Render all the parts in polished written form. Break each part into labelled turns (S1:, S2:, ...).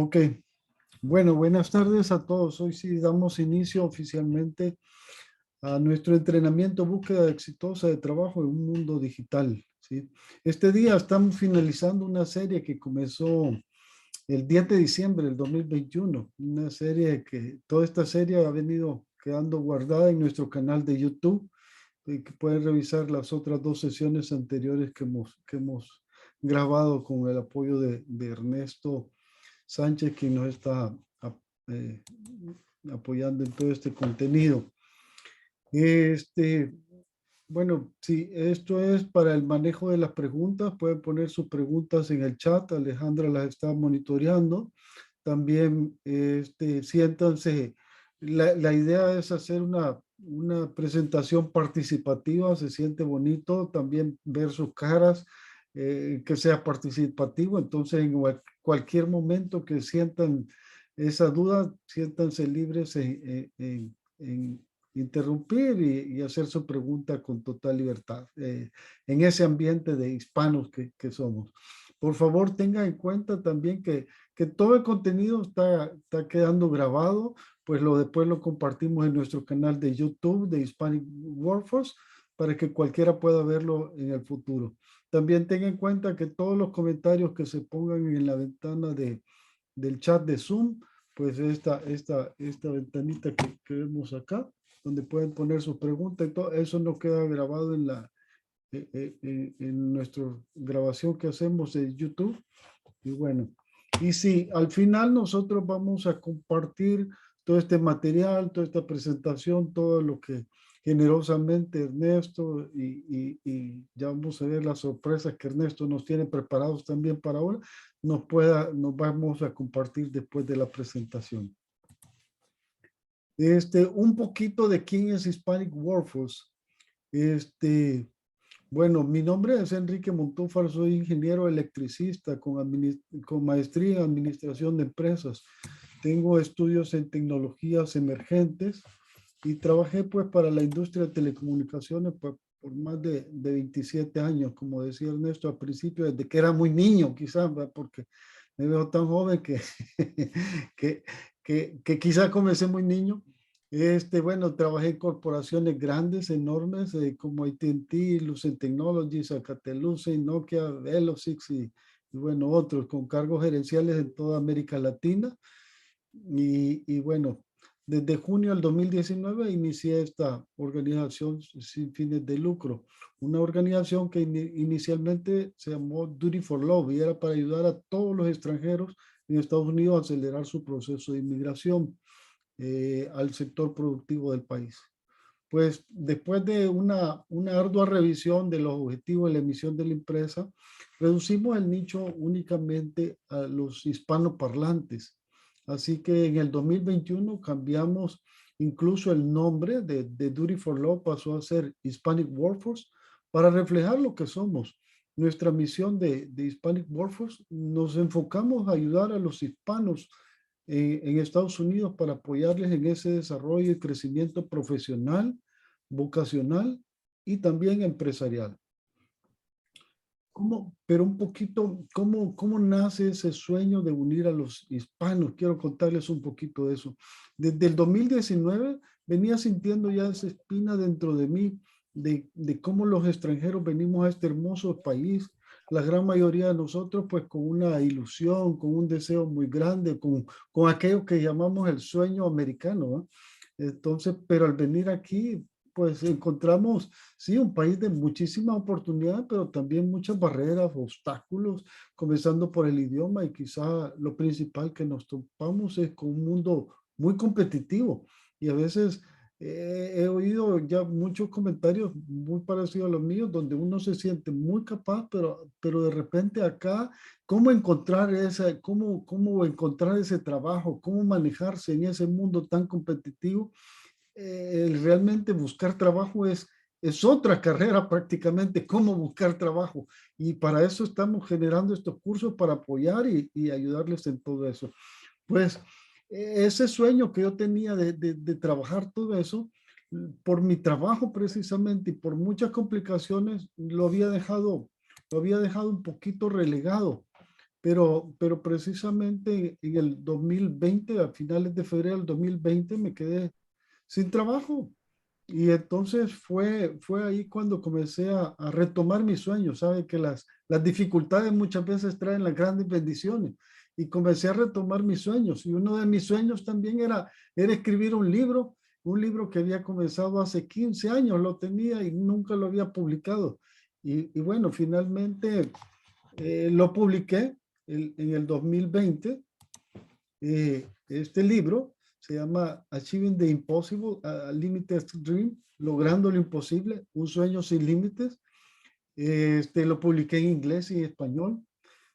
S1: Ok, bueno, buenas tardes a todos. Hoy sí damos inicio oficialmente a nuestro entrenamiento búsqueda exitosa de trabajo en un mundo digital, ¿sí? Este día estamos finalizando una serie que comenzó el 10 de diciembre del 2021, una serie que toda esta serie ha venido quedando guardada en nuestro canal de YouTube y que pueden revisar las otras dos sesiones anteriores que hemos grabado con el apoyo de Ernesto Sánchez, quien nos está eh, apoyando en todo este contenido. Este, bueno, sí, esto es para el manejo de las preguntas. Pueden poner sus preguntas en el chat. Alejandra las está monitoreando. También siéntanse. La idea es hacer una presentación participativa. Se siente bonito también ver sus caras, que sea participativo. Entonces, en cualquier momento que sientan esa duda, siéntanse libres en interrumpir y hacer su pregunta con total libertad, en ese ambiente de hispanos que somos. Por favor, tengan en cuenta también que todo el contenido está quedando grabado, pues después lo compartimos en nuestro canal de YouTube de Hispanic Workforce para que cualquiera pueda verlo en el futuro. También tengan en cuenta que todos los comentarios que se pongan en la ventana del chat de Zoom, pues esta ventanita que vemos acá, donde pueden poner sus preguntas y todo, eso no queda grabado en nuestra grabación que hacemos de YouTube. Y bueno, y si al final nosotros vamos a compartir todo este material, toda esta presentación, todo lo que generosamente Ernesto y ya vamos a ver las sorpresas que Ernesto nos tiene preparados también para ahora, nos vamos a compartir después de la presentación. Un poquito de quién es Hispanic Workforce. Bueno, mi nombre es Enrique Montúfar, soy ingeniero electricista con maestría en administración de empresas. Tengo estudios en tecnologías emergentes y trabajé pues para la industria de telecomunicaciones por más de 27 años, como decía Ernesto al principio, desde que era muy niño quizás, porque me veo tan joven que, que quizás comencé muy niño. Bueno, trabajé en corporaciones grandes, enormes, como AT&T, Lucent Technologies, Alcatel-Lucent, Nokia, Velocix y bueno, otros, con cargos gerenciales en toda América Latina. Y bueno, desde junio del 2019 inicié esta organización sin fines de lucro, una organización que inicialmente se llamó Duty for Love y era para ayudar a todos los extranjeros en Estados Unidos a acelerar su proceso de inmigración al sector productivo del país. Pues después de una ardua revisión de los objetivos de la emisión de la empresa, reducimos el nicho únicamente a los hispanoparlantes. Así que en el 2021 cambiamos incluso el nombre de Duty for Law, pasó a ser Hispanic Workforce para reflejar lo que somos. Nuestra misión de Hispanic Workforce, nos enfocamos a ayudar a los hispanos en Estados Unidos para apoyarles en ese desarrollo y crecimiento profesional, vocacional y también empresarial. Pero un poquito, ¿cómo nace ese sueño de unir a los hispanos? Quiero contarles un poquito de eso. Desde el 2019 venía sintiendo ya esa espina dentro de mí de cómo los extranjeros venimos a este hermoso país, la gran mayoría de nosotros pues con una ilusión, con un deseo muy grande, con aquello que llamamos el sueño americano, ¿no? Entonces, pero al venir aquí pues encontramos, sí, un país de muchísimas oportunidades, pero también muchas barreras, obstáculos, comenzando por el idioma y quizá lo principal que nos topamos es con un mundo muy competitivo y a veces he oído ya muchos comentarios muy parecidos a los míos donde uno se siente muy capaz, pero de repente acá, ¿cómo encontrar cómo encontrar ese trabajo? ¿Cómo manejarse en ese mundo tan competitivo? Realmente buscar trabajo es otra carrera prácticamente, cómo buscar trabajo. Y para eso estamos generando estos cursos para apoyar y ayudarles en todo eso. Pues ese sueño que yo tenía de trabajar todo eso, por mi trabajo precisamente y por muchas complicaciones, lo había dejado un poquito relegado. pero precisamente en el 2020, a finales de febrero del 2020, me quedé sin trabajo. Y entonces fue ahí cuando comencé a retomar mis sueños. Sabe que las dificultades muchas veces traen las grandes bendiciones. Y comencé a retomar mis sueños. Y uno de mis sueños también era escribir un libro que había comenzado hace 15 años, lo tenía y nunca lo había publicado. Y bueno, finalmente lo publiqué en el 2020. Este libro se llama Achieving the Impossible, a Limited Dream, Logrando lo Imposible, un sueño sin límites. Lo publiqué en inglés y en español,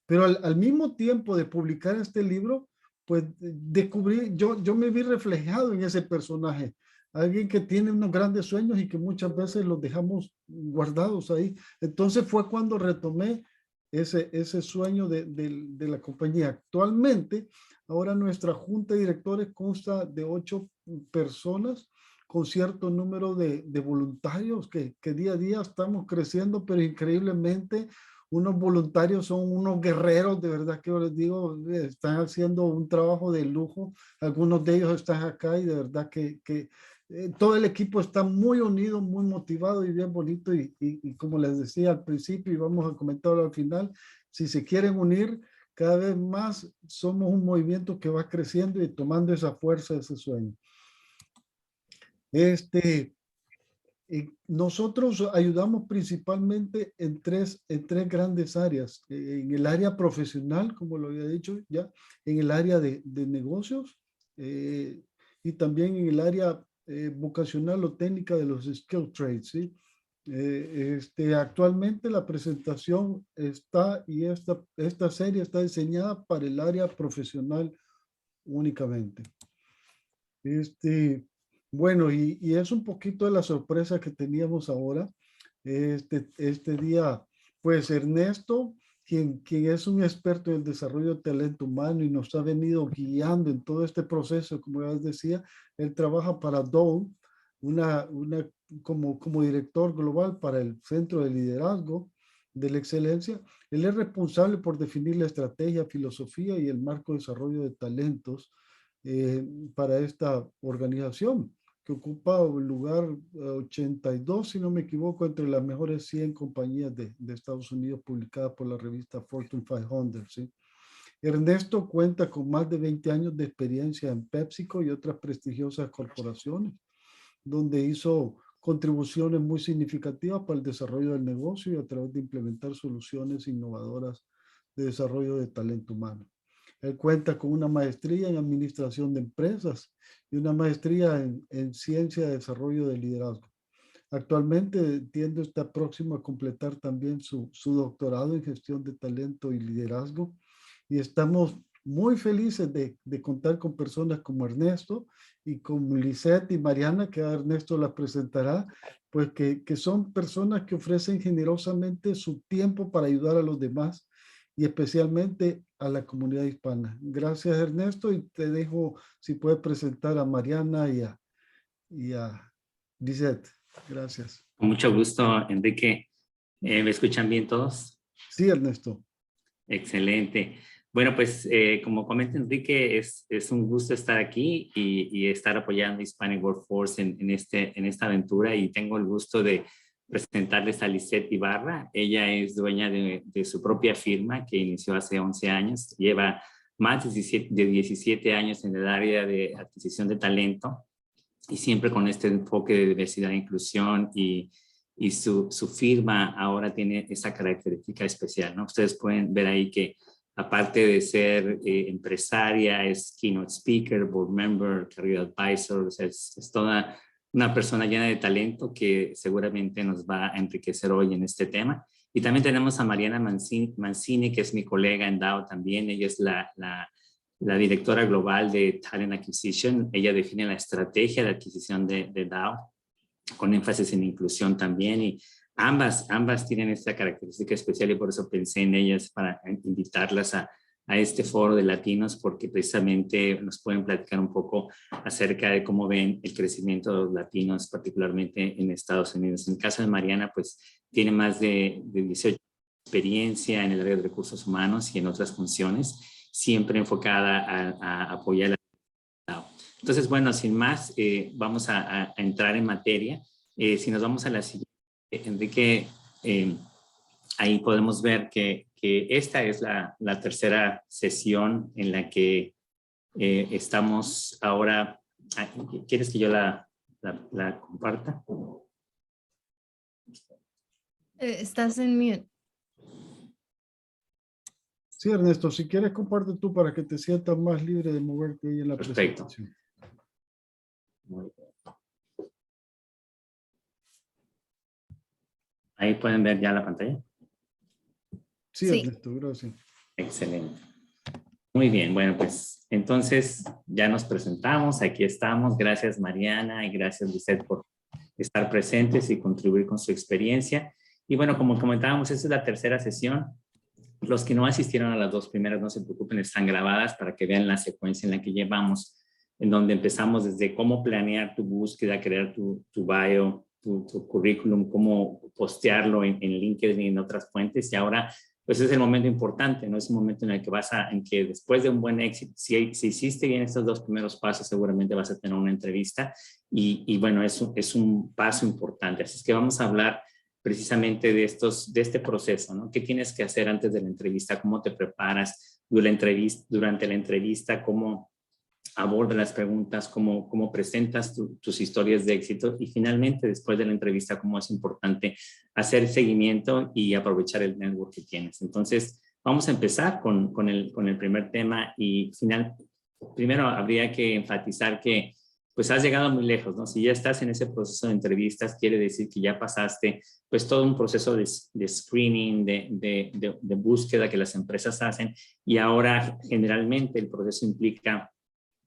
S1: pero al mismo tiempo de publicar este libro, pues descubrí, yo me vi reflejado en ese personaje, alguien que tiene unos grandes sueños y que muchas veces los dejamos guardados ahí. Entonces fue cuando retomé ese sueño de la compañía. Actualmente, ahora nuestra junta de directores consta de 8 personas con cierto número de voluntarios que día a día estamos creciendo, pero increíblemente unos voluntarios son unos guerreros, de verdad que yo les digo, están haciendo un trabajo de lujo. Algunos de ellos están acá y de verdad que todo el equipo está muy unido, muy motivado y bien bonito. Y como les decía al principio y vamos a comentarlo al final, si se quieren unir, cada vez más somos un movimiento que va creciendo y tomando esa fuerza, ese sueño. Nosotros ayudamos principalmente en tres grandes áreas. En el área profesional, como lo había dicho ya, en el área de negocios eh, y también en el área vocacional o técnica de los skill trades, ¿sí? Actualmente la presentación está y esta serie está diseñada para el área profesional únicamente. Bueno, y es un poquito de la sorpresa que teníamos ahora. Este día, pues Ernesto, quien es un experto en el desarrollo de talento humano y nos ha venido guiando en todo este proceso, como ya les decía, él trabaja para Dole, como director global para el Centro de Liderazgo de la Excelencia. Él es responsable por definir la estrategia, filosofía y el marco de desarrollo de talentos eh, para esta organización, que ocupa el lugar 82, si no me equivoco, entre las mejores 100 compañías de Estados Unidos publicadas por la revista Fortune 500. ¿Sí? Ernesto cuenta con más de 20 años de experiencia en PepsiCo y otras prestigiosas corporaciones, donde hizo contribuciones muy significativas para el desarrollo del negocio y a través de implementar soluciones innovadoras de desarrollo de talento humano. Él cuenta con una maestría en administración de empresas y una maestría en ciencia de desarrollo de liderazgo. Actualmente entiendo está próximo a completar también su doctorado en gestión de talento y liderazgo y estamos muy felices de contar con personas como Ernesto y como Lisette y Mariana, que Ernesto las presentará, pues que son personas que ofrecen generosamente su tiempo para ayudar a los demás y especialmente a la comunidad hispana. Gracias, Ernesto, y te dejo si puedes presentar a Mariana y a Lisette. Gracias.
S2: Con mucho gusto, Enrique. ¿Me escuchan bien todos?
S1: Sí, Ernesto.
S2: Excelente. Bueno, pues como comenta Enrique, es un gusto estar aquí y estar apoyando Hispanic Workforce en esta aventura, y tengo el gusto de presentarles a Lisette Ibarra. Ella es dueña de su propia firma que inició hace 11 años. Lleva más de 17 años en el área de adquisición de talento y siempre con este enfoque de diversidad e inclusión, y su firma ahora tiene esa característica especial, ¿no? Ustedes pueden ver ahí que aparte de ser empresaria, es keynote speaker, board member, career advisor, o sea, es toda una persona llena de talento que seguramente nos va a enriquecer hoy en este tema. Y también tenemos a Mariana Mancini, que es mi colega en DAO también. Ella es la directora global de Talent Acquisition. Ella define la estrategia de adquisición de DAO, con énfasis en inclusión también, y ambas tienen esta característica especial, y por eso pensé en ellas para invitarlas a este foro de latinos, porque precisamente nos pueden platicar un poco acerca de cómo ven el crecimiento de los latinos, particularmente en Estados Unidos. En el caso de Mariana, pues tiene más de 18 experiencia en el área de recursos humanos y en otras funciones, siempre enfocada a apoyar la comunidad. Entonces, bueno, sin más, vamos a entrar en materia. Si nos vamos a la siguiente, Enrique, ahí podemos ver que esta es la tercera sesión en la que estamos ahora. ¿Quieres que yo la comparta?
S3: Estás en mute.
S1: Sí, Ernesto, si quieres comparte tú para que te sientas más libre de moverte ahí en la
S2: Perfecto.
S1: presentación.
S2: Muy bien. Ahí pueden ver ya la pantalla.
S1: Sí,
S3: Sí.
S1: Ernesto, gracias.
S2: Excelente. Muy bien, bueno, pues entonces ya nos presentamos, aquí estamos. Gracias Mariana y gracias Lisette por estar presentes y contribuir con su experiencia. Y bueno, como comentábamos, esta es la tercera sesión. Los que no asistieron a las dos primeras, no se preocupen, están grabadas para que vean la secuencia en la que llevamos, en donde empezamos desde cómo planear tu búsqueda, crear tu bio, tu currículum, cómo postearlo en LinkedIn y en otras fuentes. Y ahora, pues es el momento importante, ¿no? Es un momento en el que en que después de un buen éxito, si hiciste bien estos dos primeros pasos, seguramente vas a tener una entrevista. Y bueno, es un paso importante. Así es que vamos a hablar precisamente de este proceso, ¿no? ¿Qué tienes que hacer antes de la entrevista? ¿Cómo te preparas durante la entrevista? ¿Cómo abordas las preguntas? ¿Cómo presentas tus historias de éxito? Y finalmente, después de la entrevista, cómo es importante hacer seguimiento y aprovechar el network que tienes. Entonces, vamos a empezar con el primer tema y primero habría que enfatizar que pues has llegado muy lejos, ¿no? Si ya estás en ese proceso de entrevistas, quiere decir que ya pasaste pues todo un proceso de screening, de búsqueda que las empresas hacen, y ahora generalmente el proceso implica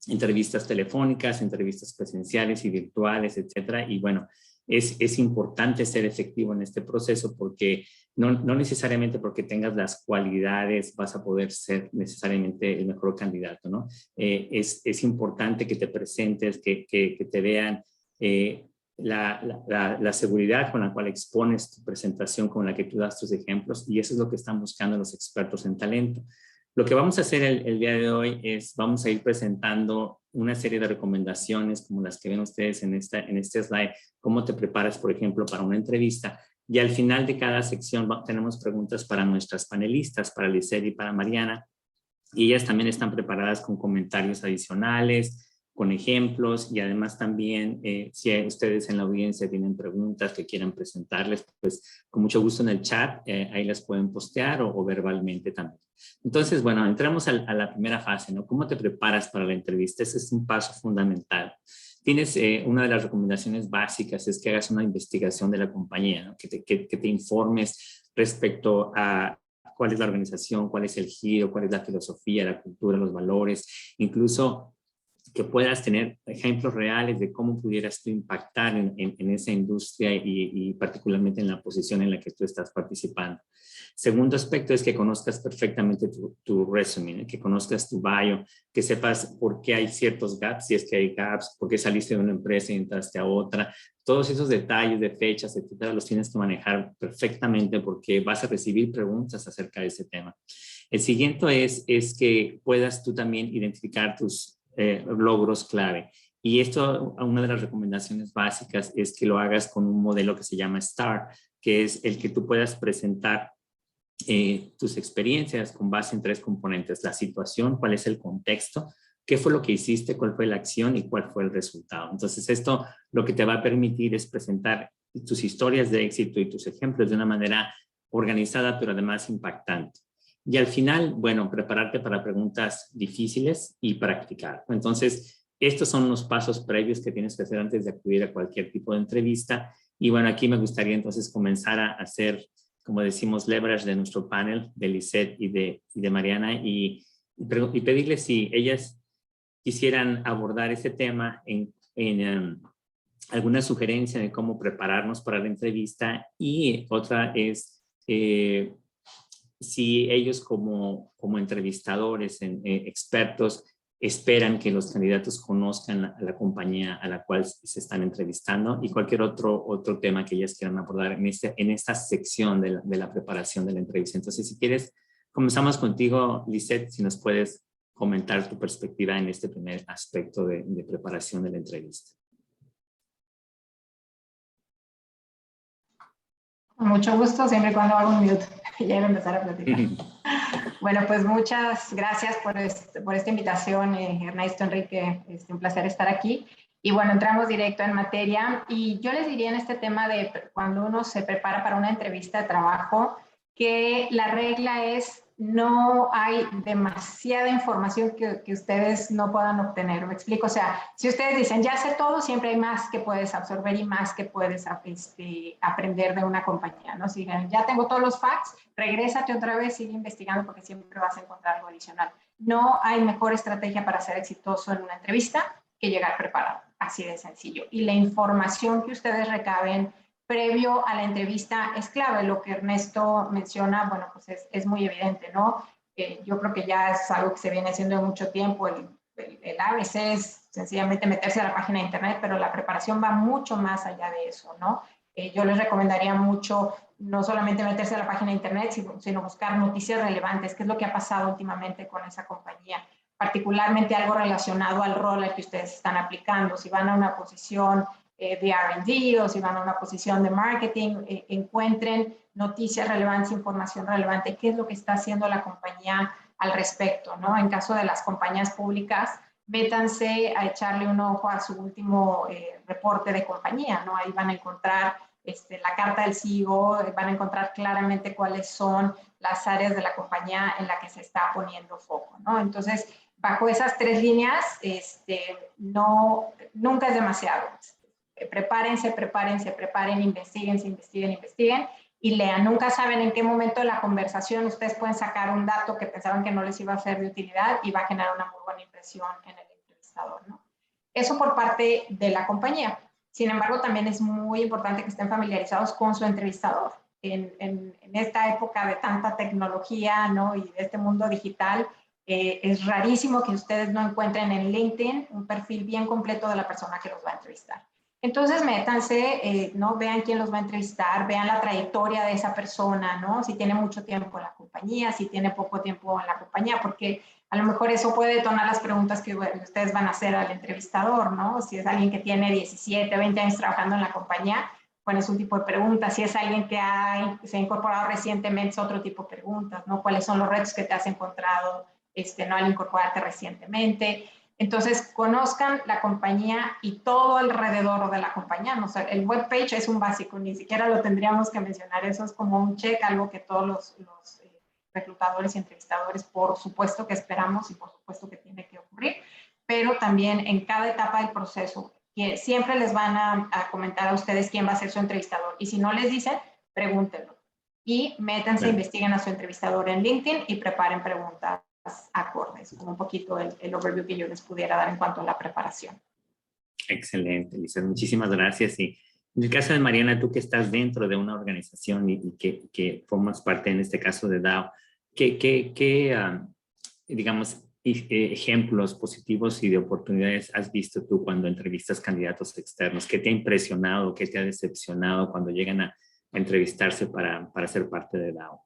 S2: entrevistas telefónicas, entrevistas presenciales y virtuales, etcétera. Y bueno, es importante ser efectivo en este proceso porque no necesariamente porque tengas las cualidades vas a poder ser necesariamente el mejor candidato, ¿no? Es importante que te presentes, que te vean la seguridad con la cual expones tu presentación, con la que tú das tus ejemplos, y eso es lo que están buscando los expertos en talento. Lo que vamos a hacer el día de hoy es, vamos a ir presentando una serie de recomendaciones como las que ven ustedes en este slide, cómo te preparas, por ejemplo, para una entrevista. Y al final de cada sección tenemos preguntas para nuestras panelistas, para Lisette y para Mariana. Y ellas también están preparadas con comentarios adicionales, con ejemplos, y además también si ustedes en la audiencia tienen preguntas que quieran presentarles, pues con mucho gusto en el chat, ahí las pueden postear o verbalmente también. Entonces, bueno, entramos a la primera fase, ¿no? ¿Cómo te preparas para la entrevista? Ese es un paso fundamental. Tienes una de las recomendaciones básicas es que hagas una investigación de la compañía, ¿no? Que te informes respecto a cuál es la organización, cuál es el giro, cuál es la filosofía, la cultura, los valores, incluso que puedas tener ejemplos reales de cómo pudieras tú impactar en esa industria y particularmente en la posición en la que tú estás participando. Segundo aspecto es que conozcas perfectamente tu resumen, que conozcas tu bio, que sepas por qué hay ciertos gaps, si es que hay gaps, por qué saliste de una empresa y entraste a otra. Todos esos detalles de fechas, etcétera, los tienes que manejar perfectamente porque vas a recibir preguntas acerca de ese tema. El siguiente es que puedas tú también identificar tus logros clave. Y esto, una de las recomendaciones básicas es que lo hagas con un modelo que se llama STAR, que es el que tú puedas presentar tus experiencias con base en tres componentes: la situación, cuál es el contexto, qué fue lo que hiciste, cuál fue la acción y cuál fue el resultado. Entonces esto lo que te va a permitir es presentar tus historias de éxito y tus ejemplos de una manera organizada, pero además impactante. Y al final, bueno, prepararte para preguntas difíciles y practicar. Entonces, estos son los pasos previos que tienes que hacer antes de acudir a cualquier tipo de entrevista. Y bueno, aquí me gustaría entonces comenzar a hacer, como decimos, leverage de nuestro panel, de Lisette y de Mariana, y pedirles si ellas quisieran abordar este tema en alguna sugerencia de cómo prepararnos para la entrevista. Y otra es si ellos como entrevistadores, expertos, esperan que los candidatos conozcan a la compañía a la cual se están entrevistando y cualquier otro tema que ellas quieran abordar en esta sección de la preparación de la entrevista. Entonces, si quieres, comenzamos contigo, Lisette, si nos puedes comentar tu perspectiva en este primer aspecto de preparación de la entrevista.
S4: Con mucho gusto, siempre y cuando haga un mute. Ya iba a empezar a platicar. Bueno, pues muchas gracias por esta invitación, Ernesto, Enrique. Un placer estar aquí. Y bueno, entramos directo en materia. Y yo les diría en este tema de cuando uno se prepara para una entrevista de trabajo, que la regla es no hay demasiada información que ustedes no puedan obtener. ¿Me explico? O sea, si ustedes dicen, ya sé todo, siempre hay más que puedes absorber y más que puedes aprender de una compañía, ¿no? Si ya tengo todos los facts, regrésate otra vez, sigue investigando porque siempre vas a encontrar algo adicional. No hay mejor estrategia para ser exitoso en una entrevista que llegar preparado. Así de sencillo. Y la información que ustedes recaben previo a la entrevista es clave. Lo que Ernesto menciona, bueno, pues es muy evidente, ¿no? Yo creo que ya es algo que se viene haciendo de mucho tiempo. El ABC es sencillamente meterse a la página de internet, pero la preparación va mucho más allá de eso, ¿no? Yo les recomendaría mucho no solamente meterse a la página de internet, sino buscar noticias relevantes, qué es lo que ha pasado últimamente con esa compañía, particularmente algo relacionado al rol al que ustedes están aplicando. Si van a una posición de R&D o si van a una posición de marketing, encuentren noticias relevantes, información relevante, qué es lo que está haciendo la compañía al respecto, ¿no? En caso de las compañías públicas, métanse a echarle un ojo a su último reporte de compañía, ¿no? Ahí van a encontrar la carta del CEO, van a encontrar claramente cuáles son las áreas de la compañía en la que se está poniendo foco, ¿no? Entonces, bajo esas tres líneas, nunca es demasiado. Prepárense, investiguen y lean. Nunca saben en qué momento de la conversación ustedes pueden sacar un dato que pensaban que no les iba a ser de utilidad y va a generar una muy buena impresión en el entrevistador, ¿no? Eso por parte de la compañía. Sin embargo, también es muy importante que estén familiarizados con su entrevistador. En esta época de tanta tecnología, ¿no? Y de este mundo digital, es rarísimo que ustedes no encuentren en LinkedIn un perfil bien completo de la persona que los va a entrevistar. Entonces, métanse, ¿no? Vean quién los va a entrevistar, vean la trayectoria de esa persona, ¿no? Si tiene mucho tiempo en la compañía, si tiene poco tiempo en la compañía, porque a lo mejor eso puede detonar las preguntas que ustedes van a hacer al entrevistador, ¿no? Si es alguien que tiene 17, 20 años trabajando en la compañía, bueno, es un tipo de pregunta. Si es alguien que se ha incorporado recientemente, es otro tipo de preguntas, ¿no? ¿Cuáles son los retos que te has encontrado, ¿no? Al incorporarte recientemente? Entonces, conozcan la compañía y todo alrededor de la compañía. ¿No? O sea, el webpage es un básico, ni siquiera lo tendríamos que mencionar. Eso es como un check, algo que todos los reclutadores y entrevistadores, por supuesto que esperamos y por supuesto que tiene que ocurrir, pero también en cada etapa del proceso, que siempre les van a comentar a ustedes quién va a ser su entrevistador. Y si no les dicen, pregúntenlo. Y métanse, investiguen a su entrevistador en LinkedIn y preparen preguntas acordes, como un poquito el overview que yo les pudiera dar en cuanto a la preparación.
S2: Excelente, Lisa, muchísimas gracias. Y en el caso de Mariana, tú que estás dentro de una organización y que formas parte, en este caso, de DAO, digamos, ejemplos positivos y de oportunidades has visto tú cuando entrevistas candidatos externos? ¿Qué te ha impresionado, qué te ha decepcionado cuando llegan a entrevistarse para ser parte de DAO?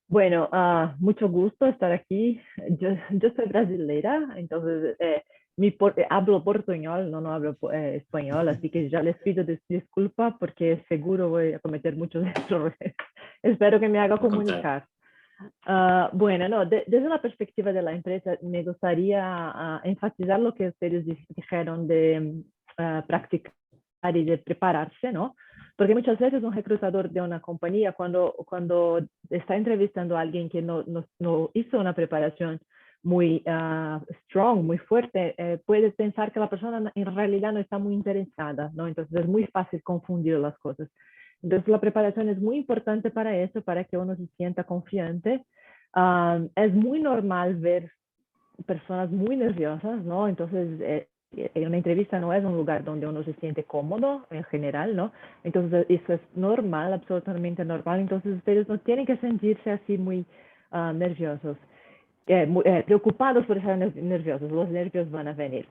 S5: Bueno, mucho gusto estar aquí. Yo soy brasileira, entonces hablo portuñol, no hablo español, así que ya les pido disculpa porque seguro voy a cometer muchos errores. Espero que me haga comunicar. Bueno, no, desde la perspectiva de la empresa, me gustaría enfatizar lo que ustedes dijeron de practicar y de prepararse, ¿no? Porque muchas veces un reclutador de una compañía, cuando está entrevistando a alguien que no hizo una preparación muy strong, muy fuerte, puede pensar que la persona en realidad no está muy interesada, ¿no? Entonces es muy fácil confundir las cosas. Entonces la preparación es muy importante para eso, para que uno se sienta confiante. Es muy normal ver personas muy nerviosas, ¿no? Entonces una entrevista no es un lugar donde uno se siente cómodo en general, ¿no? Entonces eso es normal, absolutamente normal. Entonces ustedes no tienen que sentirse así muy nerviosos. preocupados por estar nerviosos. Los nervios van a venir.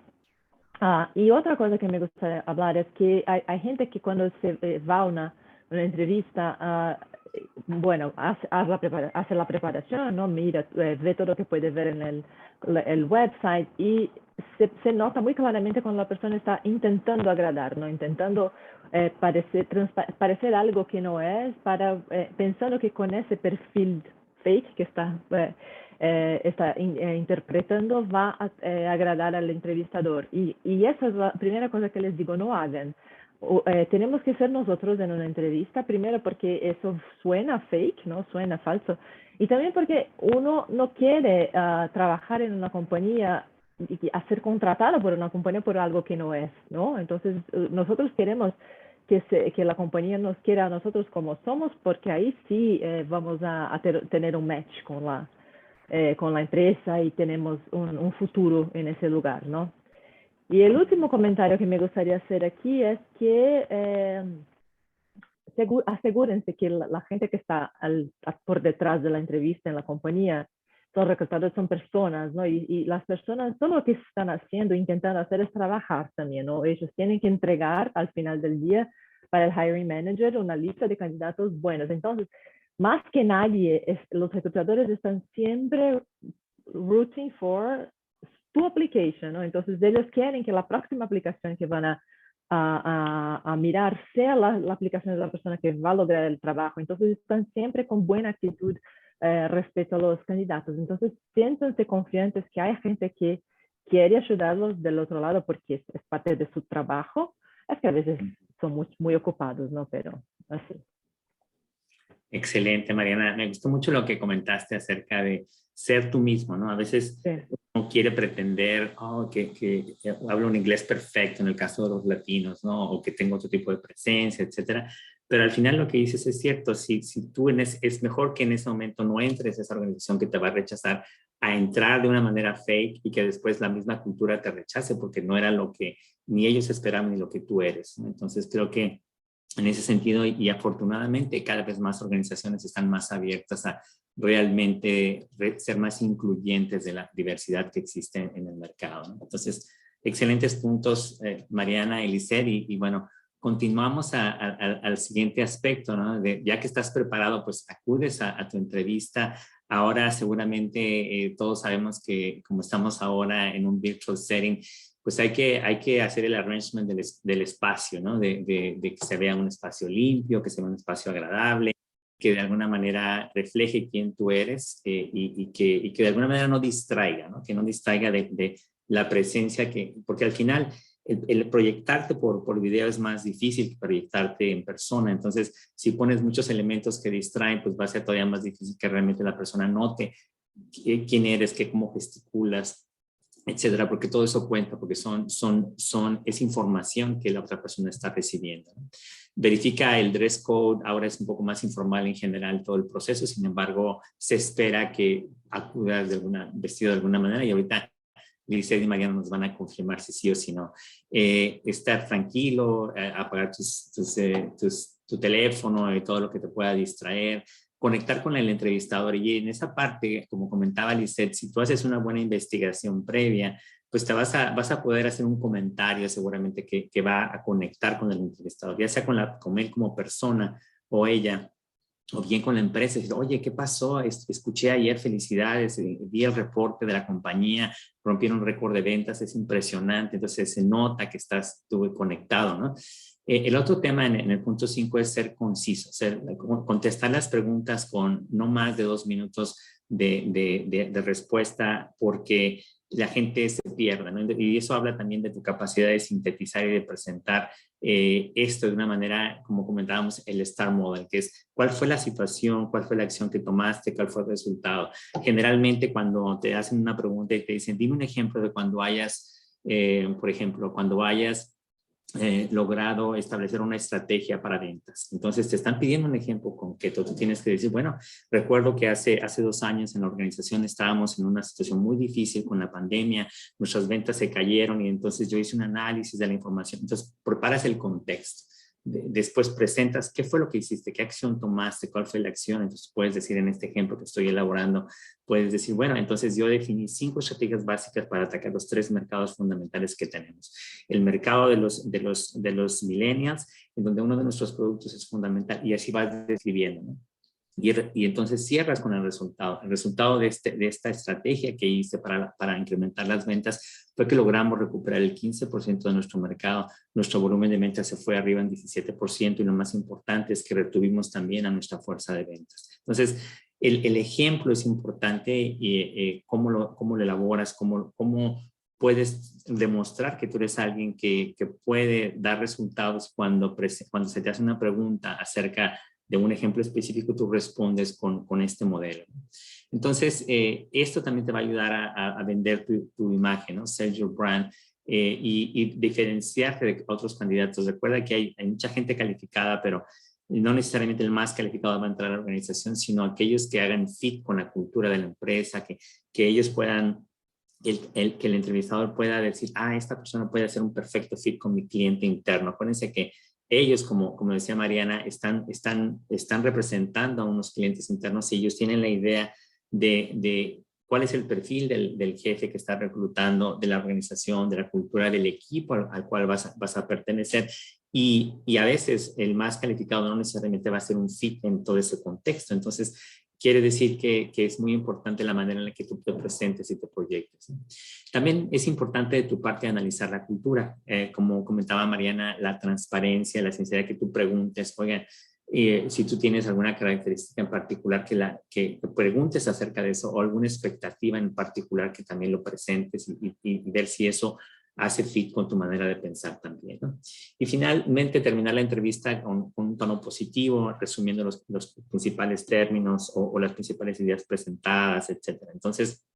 S5: Y otra cosa que me gusta hablar es que hay gente que cuando se va a una entrevista, bueno, hace la preparación, ¿no? Mira, ve todo lo que puede ver en el website y se nota muy claramente cuando la persona está intentando agradar, ¿no? Intentando parecer algo que no es, pensando que con ese perfil fake que está interpretando va a agradar al entrevistador. Y esa es la primera cosa que les digo, no hagan. Tenemos que ser nosotros en una entrevista, primero porque eso suena fake, ¿no? Suena falso. Y también porque uno no quiere trabajar en una compañía y a ser contratado por una compañía por algo que no es, ¿no? Entonces, nosotros queremos que la compañía nos quiera a nosotros como somos, porque ahí sí vamos a tener un match con la empresa y tenemos un futuro en ese lugar, ¿no? Y el último comentario que me gustaría hacer aquí es que asegúrense que la gente que está por detrás de la entrevista en la compañía son reclutadores, son personas, ¿no? Y las personas, todo lo que están haciendo, intentando hacer es trabajar también, ¿no? Ellos tienen que entregar al final del día para el hiring manager una lista de candidatos buenos. Entonces, más que nadie, los reclutadores están siempre rooting for tu application, ¿no? Entonces, ellos quieren que la próxima aplicación que van a mirar sea la aplicación de la persona que va a lograr el trabajo. Entonces, están siempre con buena actitud respecto a los candidatos. Entonces, siéntanse confiantes que hay gente que quiere ayudarlos del otro lado porque es parte de su trabajo. Es que a veces son muy ocupados, ¿no? Pero así.
S2: Excelente, Mariana. Me gustó mucho lo que comentaste acerca de ser tú mismo, ¿no? A veces
S5: Sí.
S2: uno quiere pretender que hablo un inglés perfecto en el caso de los latinos, ¿no? O que tengo otro tipo de presencia, etcétera. Pero al final lo que dices es cierto. Si tú es mejor que en ese momento no entres a esa organización que te va a rechazar a entrar de una manera fake y que después la misma cultura te rechace porque no era lo que ni ellos esperaban ni lo que tú eres, ¿no? Entonces creo que en ese sentido, y afortunadamente cada vez más organizaciones están más abiertas a realmente ser más incluyentes de la diversidad que existe en el mercado, ¿no? Entonces, excelentes puntos, Mariana, Eliseth, y bueno, continuamos al siguiente aspecto, ¿no? Ya que estás preparado, pues acudes a tu entrevista. Ahora seguramente todos sabemos que como estamos ahora en un virtual setting, pues hay que hacer el arrangement del espacio, ¿no? De que se vea un espacio limpio, que se vea un espacio agradable, que de alguna manera refleje quién tú eres y que de alguna manera no distraiga, ¿no? Que no distraiga de la presencia porque al final el proyectarte por video es más difícil que proyectarte en persona. Entonces, si pones muchos elementos que distraen, pues va a ser todavía más difícil que realmente la persona note quién eres, cómo gesticulas, etcétera, porque todo eso cuenta, porque es información que la otra persona está recibiendo, ¿no? Verifica el dress code, ahora es un poco más informal en general todo el proceso, sin embargo, se espera que acudas vestido de alguna manera, y ahorita Eliseth y Mariana nos van a confirmar si sí o si no. Estar tranquilo, apagar tu teléfono y todo lo que te pueda distraer, conectar con el entrevistador. Y en esa parte, como comentaba Eliseth, si tú haces una buena investigación previa, pues te vas a poder hacer un comentario seguramente que va a conectar con el entrevistador, ya sea con él como persona o ella, o bien con la empresa. Oye, ¿qué pasó? Escuché ayer, felicidades, vi el reporte de la compañía, rompieron un récord de ventas, es impresionante. Entonces se nota que estás tú conectado, ¿no? El otro tema en el punto 5 es ser conciso, contestar las preguntas con no más de 2 minutos de respuesta, porque la gente se pierde, ¿no? Y eso habla también de tu capacidad de sintetizar y de presentar esto de una manera, como comentábamos, el STAR Model, que es cuál fue la situación, cuál fue la acción que tomaste, cuál fue el resultado. Generalmente cuando te hacen una pregunta y te dicen, dime un ejemplo de cuando hayas, por ejemplo, cuando hayas logrado establecer una estrategia para ventas. Entonces te están pidiendo un ejemplo concreto. Tú tienes que decir, bueno, recuerdo que hace 2 años en la organización estábamos en una situación muy difícil con la pandemia, nuestras ventas se cayeron y entonces yo hice un análisis de la información. Entonces preparas el contexto. después presentas qué fue lo que hiciste, qué acción tomaste, cuál fue la acción. Entonces puedes decir en este ejemplo que estoy elaborando, puedes decir, bueno, entonces yo definí 5 estrategias básicas para atacar los 3 mercados fundamentales que tenemos. El mercado de los millennials, en donde uno de nuestros productos es fundamental, y así vas describiendo, ¿no? Y entonces cierras con el resultado. El resultado de esta estrategia que hice para incrementar las ventas fue que logramos recuperar el 15% de nuestro mercado. Nuestro volumen de ventas se fue arriba en 17% y lo más importante es que retuvimos también a nuestra fuerza de ventas. Entonces, el ejemplo es importante y cómo lo elaboras, cómo puedes demostrar que tú eres alguien que puede dar resultados cuando se te hace una pregunta acerca de un ejemplo específico, tú respondes con este modelo. Entonces, esto también te va a ayudar a vender tu imagen, ¿no? Sell your brand y diferenciarte de otros candidatos. Recuerda que hay mucha gente calificada, pero no necesariamente el más calificado va a entrar a la organización, sino aquellos que hagan fit con la cultura de la empresa, que ellos puedan, que el entrevistador pueda decir, esta persona puede hacer un perfecto fit con mi cliente interno. Acuérdense que ellos, como decía Mariana, están representando a unos clientes internos y ellos tienen la idea de cuál es el perfil del jefe que está reclutando, de la organización, de la cultura, del equipo al cual vas a pertenecer. Y a veces el más calificado no necesariamente va a ser un fit en todo ese contexto. Entonces, quiere decir que es muy importante la manera en la que tú te presentes y te proyectes. También es importante de tu parte analizar la cultura. Como comentaba Mariana, la transparencia, la sinceridad, que tú preguntes, oigan, si tú tienes alguna característica en particular que preguntes acerca de eso o alguna expectativa en particular que también lo presentes y ver si eso hace fit con tu manera de pensar también, ¿no? Y finalmente terminar la entrevista con un tono positivo, resumiendo los principales términos o las principales ideas presentadas, etcétera. Entonces,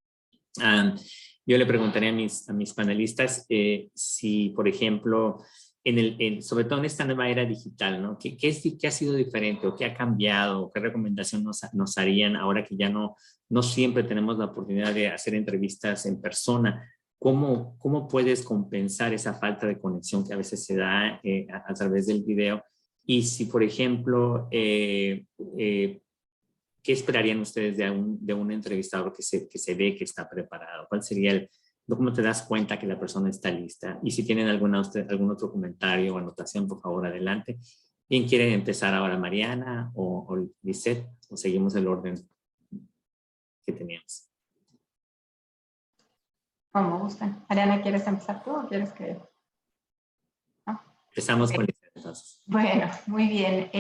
S2: yo le preguntaría a mis panelistas si, por ejemplo, sobre todo en esta nueva era digital, ¿no? ¿Qué ha sido diferente o qué ha cambiado? ¿Qué recomendación nos harían ahora que ya no siempre tenemos la oportunidad de hacer entrevistas en persona? ¿Cómo puedes compensar esa falta de conexión que a veces se da a través del video? Y si, por ejemplo, ¿qué esperarían ustedes de un entrevistador que se ve que está preparado? ¿Cuál sería cómo te das cuenta que la persona está lista? Y si tienen algún otro comentario o anotación, por favor, adelante. ¿Quién quiere empezar ahora, Mariana o Lisette? ¿O seguimos el orden que teníamos?
S4: Como gusten. Mariana, ¿quieres empezar tú o quieres que...? ¿No?
S2: Empezamos con Lisette, entonces.
S4: Bueno, muy bien.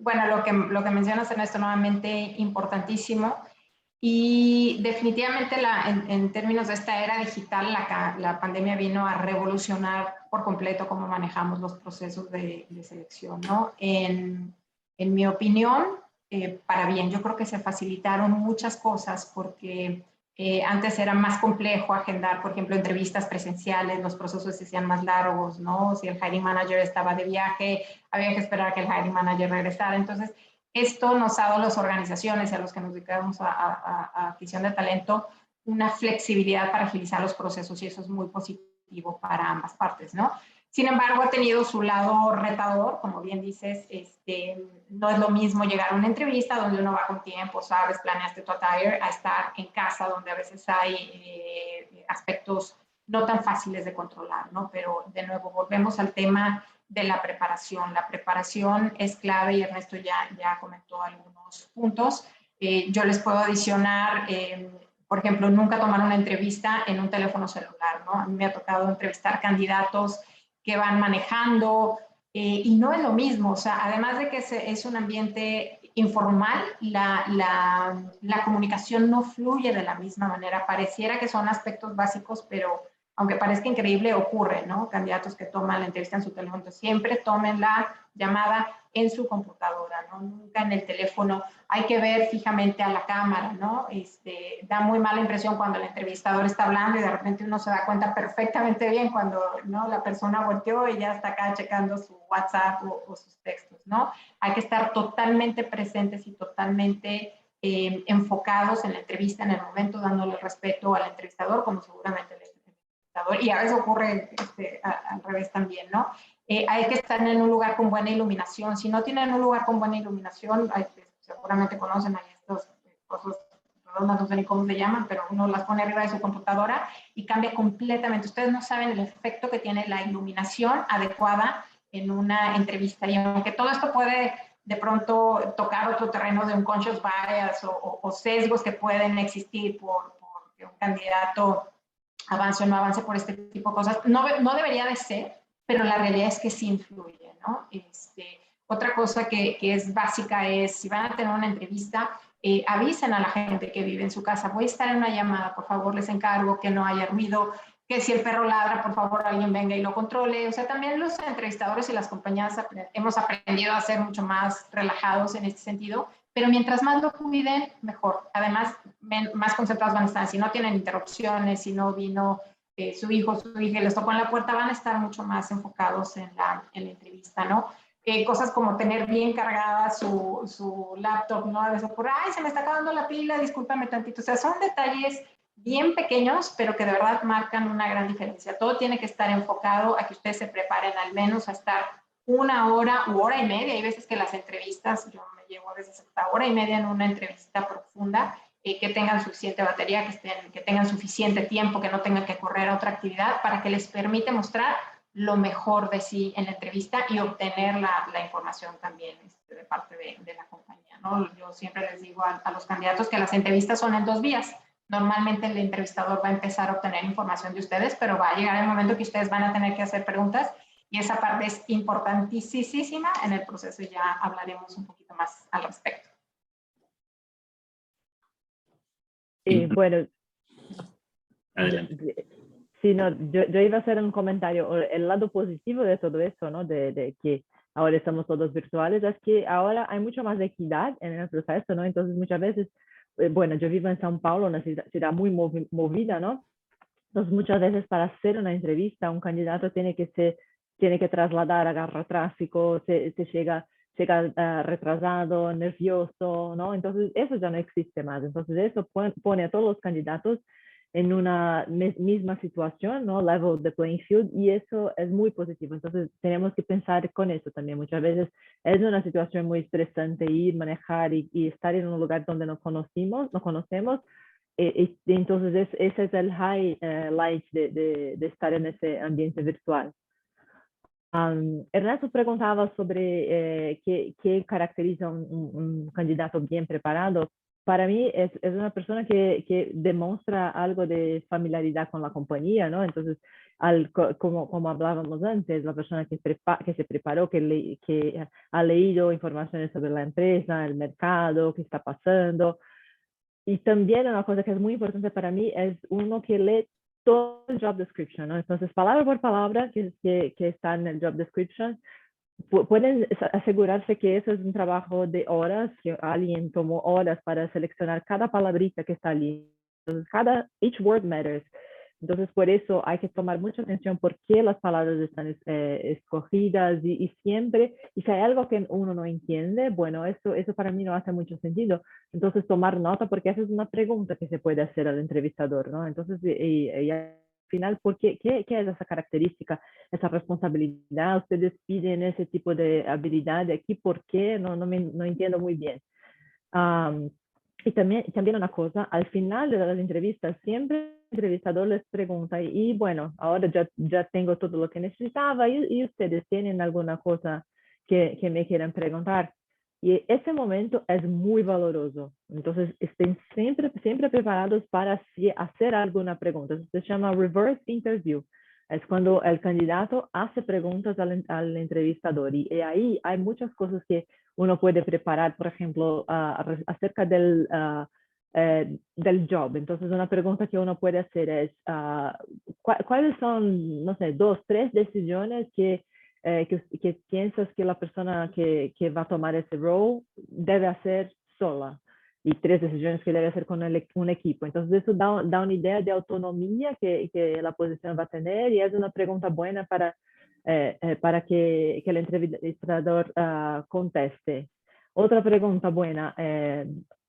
S4: Bueno, lo que mencionas, Ernesto, nuevamente importantísimo. Y definitivamente en términos de esta era digital, la pandemia vino a revolucionar por completo cómo manejamos los procesos de selección, ¿no? En mi opinión, para bien, yo creo que se facilitaron muchas cosas porque antes era más complejo agendar, por ejemplo, entrevistas presenciales, los procesos se hacían más largos, ¿no? Si el hiring manager estaba de viaje, había que esperar a que el hiring manager regresara. Entonces, esto nos ha dado a las organizaciones y a los que nos dedicamos a adquisición de talento una flexibilidad para agilizar los procesos y eso es muy positivo para ambas partes, ¿no? Sin embargo, ha tenido su lado retador, como bien dices, no es lo mismo llegar a una entrevista donde uno va con tiempo, sabes, planeaste tu attire, a estar en casa donde a veces hay aspectos no tan fáciles de controlar, ¿no? Pero de nuevo, volvemos al tema de la preparación. La preparación es clave y Ernesto ya comentó algunos puntos. Yo les puedo adicionar, por ejemplo, nunca tomar una entrevista en un teléfono celular, ¿no? A mí me ha tocado entrevistar candidatos que van manejando y no es lo mismo. O sea, además de que es un ambiente informal, la comunicación no fluye de la misma manera. Pareciera que son aspectos básicos, pero aunque parezca increíble, ocurre, ¿no? Candidatos que toman la entrevista en su teléfono, entonces siempre tomen la llamada en su computadora, ¿no? Nunca en el teléfono. Hay que ver fijamente a la cámara, ¿no? Da muy mala impresión cuando el entrevistador está hablando y de repente uno se da cuenta perfectamente bien cuando, ¿no? La persona volteó y ya está acá checando su WhatsApp o sus textos, ¿no? Hay que estar totalmente presentes y totalmente enfocados en la entrevista, en el momento, dándole respeto al entrevistador, como seguramente le y a veces ocurre al revés también, ¿no? hay que estar en un lugar con buena iluminación. Si no tienen un lugar con buena iluminación, seguramente conocen ahí estos cosas redondas, no sé ni cómo se llaman, pero uno las pone arriba de su computadora y cambia completamente. Ustedes no saben el efecto que tiene la iluminación adecuada en una entrevista. Y aunque todo esto puede de pronto tocar otro terreno de un conscious bias o sesgos que pueden existir por que un candidato avance o no avance por este tipo de cosas, no debería de ser, pero la realidad es que sí influye, ¿no? Otra cosa que es básica es, si van a tener una entrevista, avisen a la gente que vive en su casa, voy a estar en una llamada, por favor les encargo que no haya ruido, que si el perro ladra, por favor alguien venga y lo controle. O sea, también los entrevistadores y las compañías hemos aprendido a ser mucho más relajados en este sentido, pero mientras más lo cuiden, mejor. Además, más concentrados van a estar. Si no tienen interrupciones, si no vino su hijo, su hija les tocó en la puerta, van a estar mucho más enfocados en la entrevista, ¿no? Cosas como tener bien cargada su laptop, ¿no? A veces ocurre, ay, se me está acabando la pila, discúlpame tantito. O sea, son detalles bien pequeños, pero que de verdad marcan una gran diferencia. Todo tiene que estar enfocado a que ustedes se preparen al menos a estar 1 hora u hora y media. Hay veces que las entrevistas, yo me llevo a veces hasta hora y media en una entrevista profunda, que tengan suficiente batería, que tengan suficiente tiempo, que no tengan que correr a otra actividad, para que les permite mostrar lo mejor de sí en la entrevista y obtener la información también de parte de la compañía, ¿no? Yo siempre les digo a los candidatos que las entrevistas son en 2 vías. Normalmente el entrevistador va a empezar a obtener información de ustedes, pero va a llegar el momento que ustedes van a tener que hacer preguntas y esa parte es importantísima en el proceso y ya hablaremos un poquito más al respecto.
S5: Bueno,
S2: Adelante.
S5: sí, no, yo iba a hacer un comentario. El lado positivo de todo eso, ¿no? De que ahora estamos todos virtuales, es que ahora hay mucha más equidad en el proceso, ¿no? Entonces, muchas veces, bueno, yo vivo en São Paulo, una ciudad muy movida, ¿no? Entonces, muchas veces para hacer una entrevista, un candidato tiene que trasladar, agarrar tráfico, se llega retrasado, nervioso, ¿no? Entonces, eso ya no existe más. Entonces, eso pone a todos los candidatos en una misma situación, ¿no? Level de playing field, y eso es muy positivo. Entonces, tenemos que pensar con eso también. Muchas veces es una situación muy estresante ir, manejar y estar en un lugar donde no conocemos, entonces ese es el highlight de estar en ese ambiente virtual. Ernesto preguntaba sobre qué caracteriza un candidato bien preparado. Para mí es una persona que demuestra algo de familiaridad con la compañía, ¿no? Entonces, como hablábamos antes, la persona que se preparó, que ha leído informaciones sobre la empresa, el mercado, qué está pasando. Y también una cosa que es muy importante para mí es uno que lee todo el job description, ¿no? Entonces, palabra por palabra que está en el job description, pueden asegurarse que eso es un trabajo de horas, que alguien tomó horas para seleccionar cada palabrita que está allí. Entonces, each word matters. Entonces, por eso hay que tomar mucha atención por qué las palabras están escogidas y siempre, y si hay algo que uno no entiende, bueno, eso para mí no hace mucho sentido. Entonces, tomar nota, porque esa es una pregunta que se puede hacer al entrevistador, ¿no? Entonces, y al final, ¿qué es esa característica, esa responsabilidad? Ustedes piden ese tipo de habilidad de aquí, ¿por qué? No entiendo muy bien. Y también una cosa, al final de las entrevistas, siempre el entrevistador les pregunta, y bueno, ahora ya tengo todo lo que necesitaba, y ustedes tienen alguna cosa que me quieran preguntar. Y ese momento es muy valoroso. Entonces, estén siempre preparados para hacer alguna pregunta. Se llama reverse interview. Es cuando el candidato hace preguntas al entrevistador. Y ahí hay muchas cosas que uno puede preparar, por ejemplo, acerca del job. Entonces, una pregunta que uno puede hacer es, ¿cuáles son, no sé, 2, 3 decisiones que piensas que la persona que va a tomar ese rol debe hacer sola? Y 3 decisiones que debe hacer con un equipo. Entonces, eso da una idea de autonomía que la posición va a tener, y es una pregunta buena para que el entrevistador conteste. Otra pregunta buena,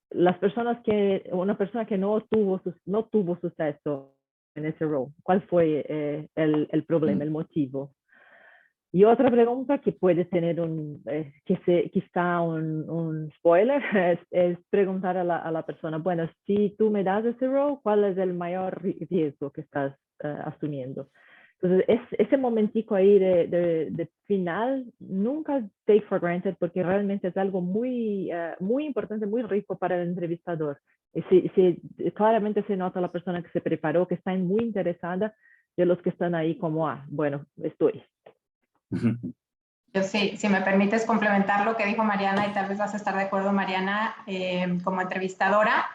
S5: una persona que no tuvo suceso en ese rol, ¿cuál fue el problema, el motivo? Y otra pregunta que puede tener quizá un spoiler es preguntar a la persona, bueno, si tú me das ese rol, ¿cuál es el mayor riesgo que estás asumiendo? Entonces, ese momentico ahí de final, nunca take for granted, porque realmente es algo muy importante, muy rico para el entrevistador. Claramente se nota la persona que se preparó, que está muy interesada, de los que están ahí como, bueno, estoy.
S4: Yo sí, si me permites complementar lo que dijo Mariana, y tal vez vas a estar de acuerdo, Mariana, como entrevistadora,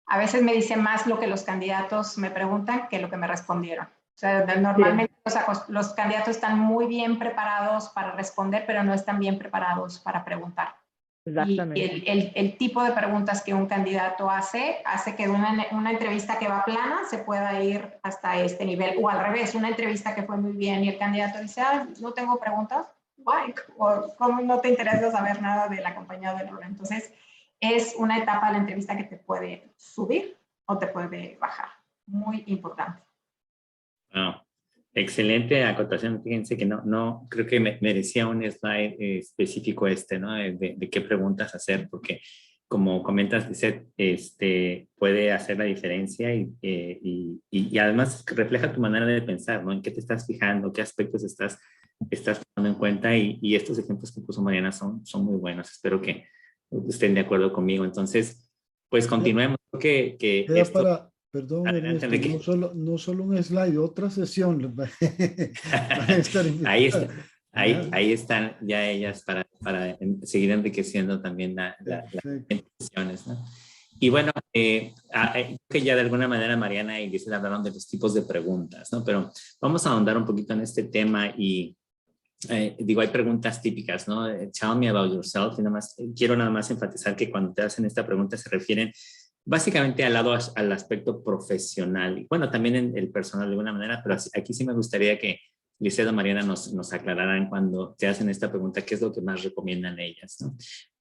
S4: a veces me dice más lo que los candidatos me preguntan que lo que me respondieron. O sea, normalmente los candidatos están muy bien preparados para responder, pero no están bien preparados para preguntar.
S5: Exactamente.
S4: Y el tipo de preguntas que un candidato hace que una entrevista que va plana se pueda ir hasta este nivel, o al revés, una entrevista que fue muy bien y el candidato dice, no tengo preguntas, bye, o ¿cómo no te interesa saber nada de la compañía o del rol? Entonces, es una etapa de la entrevista que te puede subir o te puede bajar. Muy importante.
S2: Wow. Excelente acotación. Fíjense que no creo que merecía un slide específico ¿no? De qué preguntas hacer, porque como comentas, Lizeth, puede hacer la diferencia y además refleja tu manera de pensar, ¿no? En qué te estás fijando, qué aspectos estás tomando en cuenta y estos ejemplos que puso Mariana son muy buenos. Espero que estén de acuerdo conmigo. Entonces, pues continuemos. Que esto...
S1: Perdón,
S2: Adelante,
S1: Ernesto,
S2: Enrique.
S1: no solo un slide, otra sesión para estar
S2: Ahí está.
S1: invitada.
S2: Ahí están ya ellas para seguir enriqueciendo también las sesiones, ¿no? Y bueno, que ya de alguna manera Mariana y Lizeth hablaron de los tipos de preguntas, ¿no? Pero vamos a ahondar un poquito en este tema y hay preguntas típicas, ¿no? Tell me about yourself. Y quiero nada más enfatizar que cuando te hacen esta pregunta se refieren básicamente al aspecto profesional y bueno, también en el personal de alguna manera, pero aquí sí me gustaría que Lizeth o Mariana nos aclararan cuando te hacen esta pregunta, qué es lo que más recomiendan ellas, ¿no?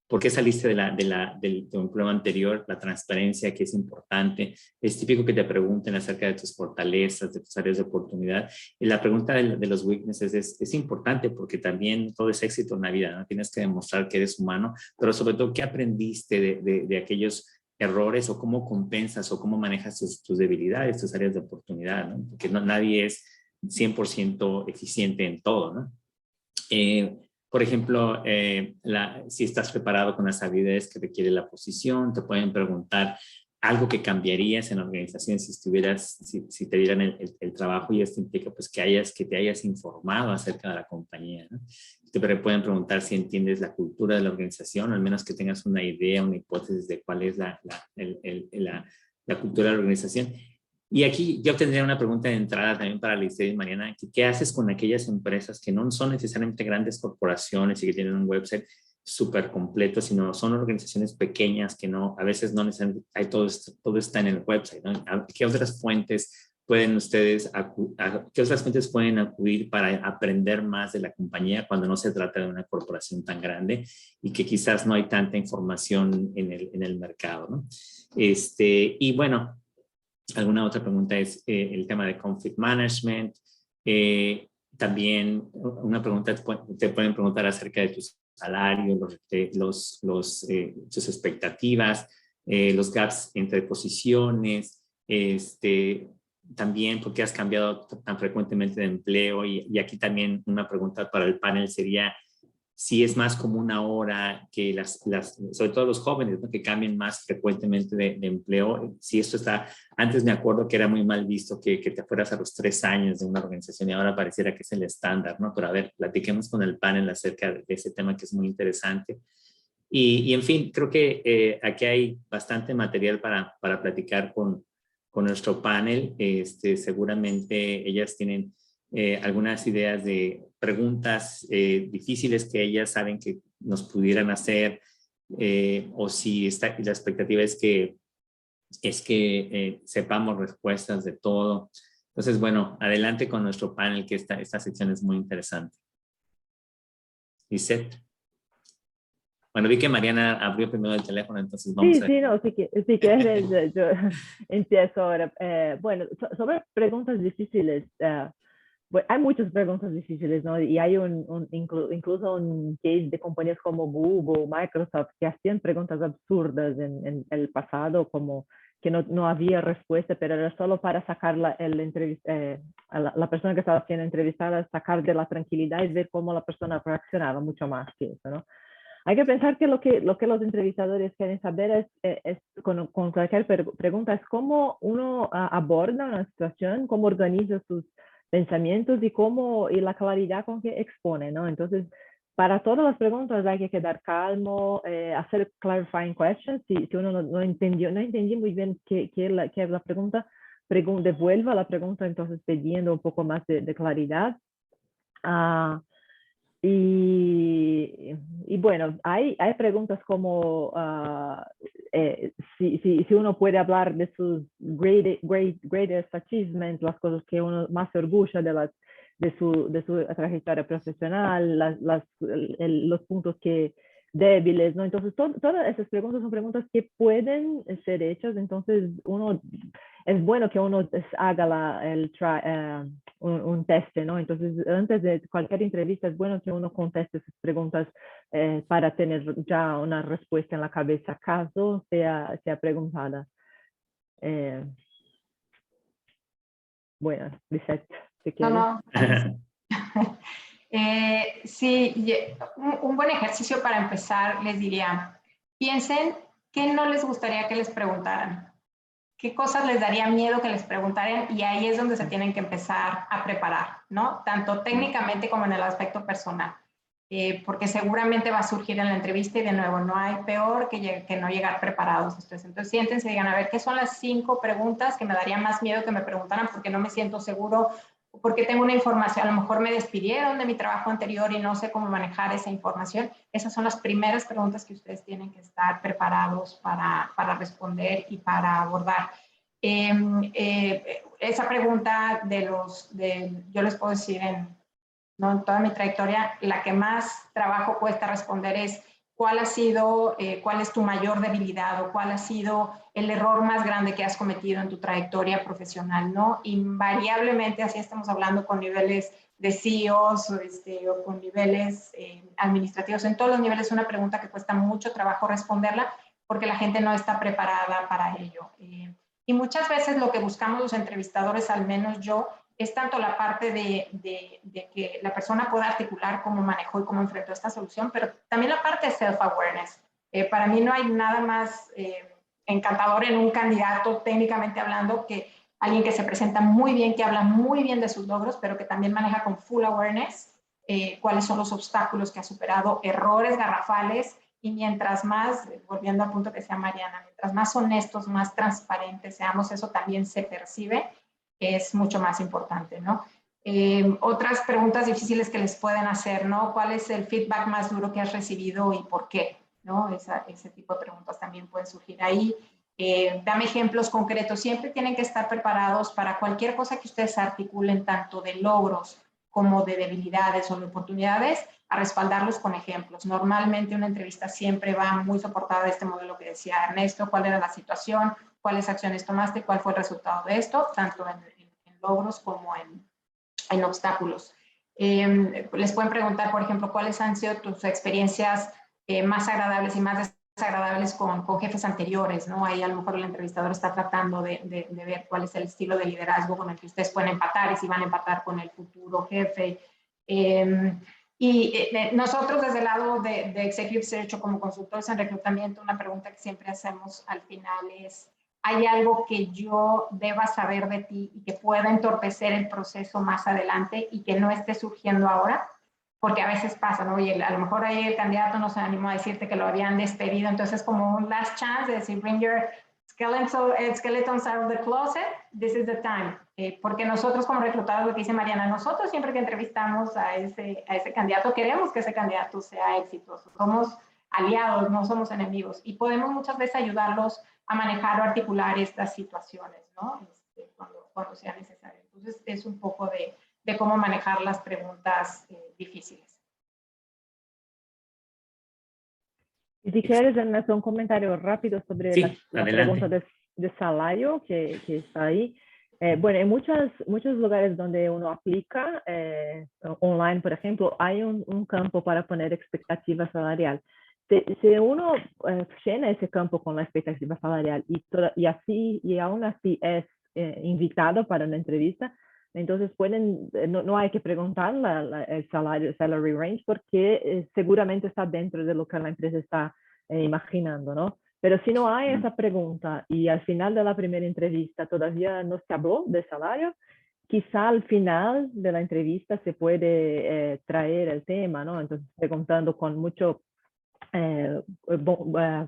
S2: ¿Por qué saliste de tu empleo anterior? La transparencia, que es importante. Es típico que te pregunten acerca de tus fortalezas, de tus áreas de oportunidad. Y la pregunta de los weaknesses es importante porque también todo es éxito en la vida, ¿no? Tienes que demostrar que eres humano, pero sobre todo, ¿qué aprendiste de aquellos errores o cómo compensas o cómo manejas tus debilidades, tus áreas de oportunidad, ¿no? Porque nadie es 100% eficiente en todo, ¿no? Por ejemplo, si estás preparado con las habilidades que requiere la posición, te pueden preguntar algo que cambiarías en la organización si te dieran el trabajo, y esto implica pues que te hayas informado acerca de la compañía, ¿no? Te pueden preguntar si entiendes la cultura de la organización, o al menos que tengas una idea, una hipótesis de cuál es la cultura de la organización. Y aquí yo tendría una pregunta de entrada también para Lizeth y Mariana. ¿Qué haces con aquellas empresas que no son necesariamente grandes corporaciones y que tienen un website súper completo, sino son organizaciones pequeñas que a veces no necesariamente todo está en el website, ¿no? ¿Qué otras fuentes pueden qué otras fuentes pueden acudir para aprender más de la compañía cuando no se trata de una corporación tan grande y que quizás no hay tanta información en el mercado, ¿no? Y bueno, alguna otra pregunta es el tema de conflict management. También una pregunta te pueden preguntar acerca de tus salarios, tus expectativas, los gaps entre posiciones, también por qué has cambiado tan frecuentemente de empleo. Y aquí también una pregunta para el panel sería si es más común ahora que sobre todo los jóvenes, ¿no? Que cambien más frecuentemente de empleo. Si esto antes me acuerdo que era muy mal visto que te fueras a los 3 años de una organización y ahora pareciera que es el estándar, ¿no? Pero a ver, platiquemos con el panel acerca de ese tema que es muy interesante. Y en fin, creo que aquí hay bastante material para platicar con nuestro panel. Seguramente ellas tienen algunas ideas de preguntas difíciles que ellas saben que nos pudieran hacer, o si la expectativa es que sepamos respuestas de todo. Entonces, bueno, adelante con nuestro panel, que esta sección es muy interesante. Lizeth. Bueno, vi que Mariana abrió primero el teléfono, entonces vamos a...
S5: Sí, no, si quieres, yo empiezo ahora. Bueno, sobre preguntas difíciles, hay muchas preguntas difíciles, ¿no? Y hay incluso un case de compañías como Google, Microsoft, que hacían preguntas absurdas en el pasado, como que no había respuesta, pero era solo para sacar a la persona que estaba siendo entrevistada, sacar de la tranquilidad y ver cómo la persona reaccionaba, mucho más que eso, ¿no? Hay que pensar que lo que los entrevistadores quieren saber con cualquier pregunta, es cómo uno aborda una situación, cómo organiza sus pensamientos y la claridad con que expone, ¿no? Entonces, para todas las preguntas hay que quedar calmo, hacer clarifying questions. Si uno no entendí muy bien qué es la pregunta, devuelva la pregunta, entonces pidiendo un poco más de claridad. Y bueno, hay preguntas como si uno puede hablar de sus greatest achievements, las cosas que uno más se orgullo de su trayectoria profesional, los puntos débiles, ¿no? Entonces, todas esas preguntas son preguntas que pueden ser hechas, entonces es bueno que uno haga un test, ¿no? Entonces, antes de cualquier entrevista es bueno que uno conteste esas preguntas para tener ya una respuesta en la cabeza caso sea preguntada. Bueno, Lisette, si quieres.
S4: No. Sí, un buen ejercicio para empezar, les diría, piensen qué no les gustaría que les preguntaran, qué cosas les daría miedo que les preguntaran, y ahí es donde se tienen que empezar a preparar, ¿no? Tanto técnicamente como en el aspecto personal, porque seguramente va a surgir en la entrevista y de nuevo, no hay peor que no llegar preparados. Entonces siéntense y digan, a ver, ¿qué son las 5 preguntas que me daría más miedo que me preguntaran porque no me siento seguro, porque tengo una información, a lo mejor me despidieron de mi trabajo anterior y no sé cómo manejar esa información? Esas son las primeras preguntas que ustedes tienen que estar preparados para responder y para abordar. Esa pregunta yo les puedo decir en toda mi trayectoria, la que más trabajo cuesta responder es cuál es tu mayor debilidad o cuál ha sido el error más grande que has cometido en tu trayectoria profesional, ¿no? Invariablemente, así estamos hablando con niveles de CEOs o con niveles administrativos, en todos los niveles es una pregunta que cuesta mucho trabajo responderla porque la gente no está preparada para ello. Y muchas veces lo que buscamos los entrevistadores, al menos yo, es tanto la parte de que la persona pueda articular cómo manejó y cómo enfrentó esta solución, pero también la parte de self-awareness. Para mí no hay nada más encantador en un candidato, técnicamente hablando, que alguien que se presenta muy bien, que habla muy bien de sus logros, pero que también maneja con full awareness cuáles son los obstáculos que ha superado, errores garrafales, y mientras más, volviendo al punto que decía Mariana, mientras más honestos, más transparentes seamos, eso también se percibe, es mucho más importante, ¿no? Otras preguntas difíciles que les pueden hacer, ¿no? ¿Cuál es el feedback más duro que has recibido y por qué? ¿No? Ese tipo de preguntas también pueden surgir ahí. Dame ejemplos concretos. Siempre tienen que estar preparados para cualquier cosa que ustedes articulen, tanto de logros como de debilidades o de oportunidades, a respaldarlos con ejemplos. Normalmente una entrevista siempre va muy soportada de este modelo que decía Ernesto: cuál era la situación, cuáles acciones tomaste, cuál fue el resultado de esto, tanto en logros como en obstáculos. Les pueden preguntar, por ejemplo, cuáles han sido tus experiencias más agradables y más desagradables con jefes anteriores, ¿no? Ahí a lo mejor el entrevistador está tratando de ver cuál es el estilo de liderazgo con el que ustedes pueden empatar y si van a empatar con el futuro jefe. Nosotros desde el lado de Executive Search o como consultores en reclutamiento, una pregunta que siempre hacemos al final es: ¿hay algo que yo deba saber de ti y que pueda entorpecer el proceso más adelante y que no esté surgiendo ahora? Porque a veces pasa, ¿no? Oye, a lo mejor ahí el candidato no se animó a decirte que lo habían despedido, entonces como un last chance de decir, bring your skeletons out of the closet, this is the time. Porque nosotros como reclutadores, lo que dice Mariana, nosotros siempre que entrevistamos a ese candidato, queremos que ese candidato sea exitoso. Somos aliados, no somos enemigos. Y podemos muchas veces ayudarlos a manejar o articular estas situaciones, ¿no? Cuando sea necesario. Entonces, es un poco de cómo manejar las preguntas difíciles.
S5: Y si quieres, Ernesto, un comentario rápido sobre
S2: Sí,
S5: la pregunta de salario que está ahí. Bueno, en muchos lugares donde uno aplica, online, por ejemplo, hay un campo para poner expectativa salarial. Si uno llena ese campo con la expectativa salarial y aún así es invitado para una entrevista, entonces no hay que preguntar el salary range, porque seguramente está dentro de lo que la empresa está imaginando, ¿no? Pero si no hay esa pregunta y al final de la primera entrevista todavía no se habló de salario, quizá al final de la entrevista se puede traer el tema, ¿no? Entonces preguntando con mucho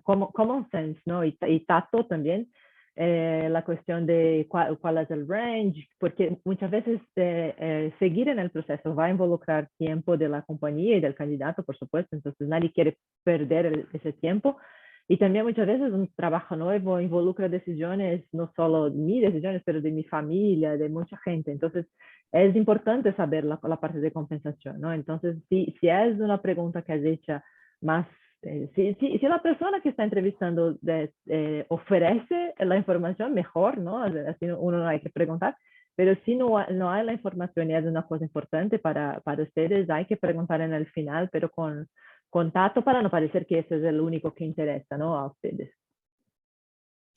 S5: common sense, ¿no? Y tacto también, la cuestión de cuál es el range, porque muchas veces seguir en el proceso va a involucrar tiempo de la compañía y del candidato, por supuesto, entonces nadie quiere perder ese tiempo. Y también muchas veces un trabajo nuevo involucra decisiones, no solo mis decisiones, pero de mi familia, de mucha gente. Entonces, es importante saber la parte de compensación, ¿no? Entonces, si es una pregunta que es hecha más, si la persona que está entrevistando ofrece la información, mejor, ¿no? Así uno no hay que preguntar. Pero si no hay la información y es una cosa importante para ustedes, hay que preguntar en el final, pero con contacto para no parecer que ese es el único que interesa, ¿no? A ustedes.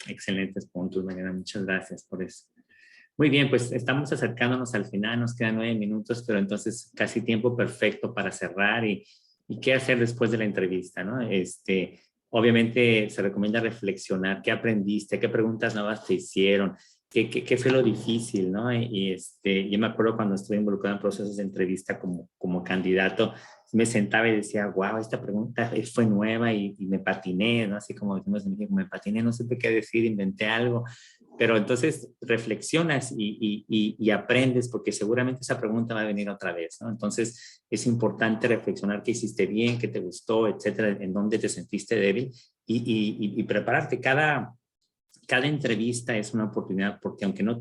S2: Excelentes puntos, Mariana. Muchas gracias por eso. Muy bien, pues estamos acercándonos al final, nos quedan 9 minutos, pero entonces casi tiempo perfecto para cerrar y qué hacer después de la entrevista, ¿no? Obviamente se recomienda reflexionar qué aprendiste, qué preguntas nuevas te hicieron, qué fue lo difícil, ¿no? Yo me acuerdo cuando estuve involucrado en procesos de entrevista como candidato, me sentaba y decía, wow, esta pregunta fue nueva y me patiné, ¿no? Así como decimos en México, me patiné, no supe qué decir, inventé algo. Pero entonces reflexionas y aprendes, porque seguramente esa pregunta va a venir otra vez, ¿no? Entonces es importante reflexionar qué hiciste bien, qué te gustó, etcétera, en dónde te sentiste débil y prepararte. Cada entrevista es una oportunidad, porque aunque no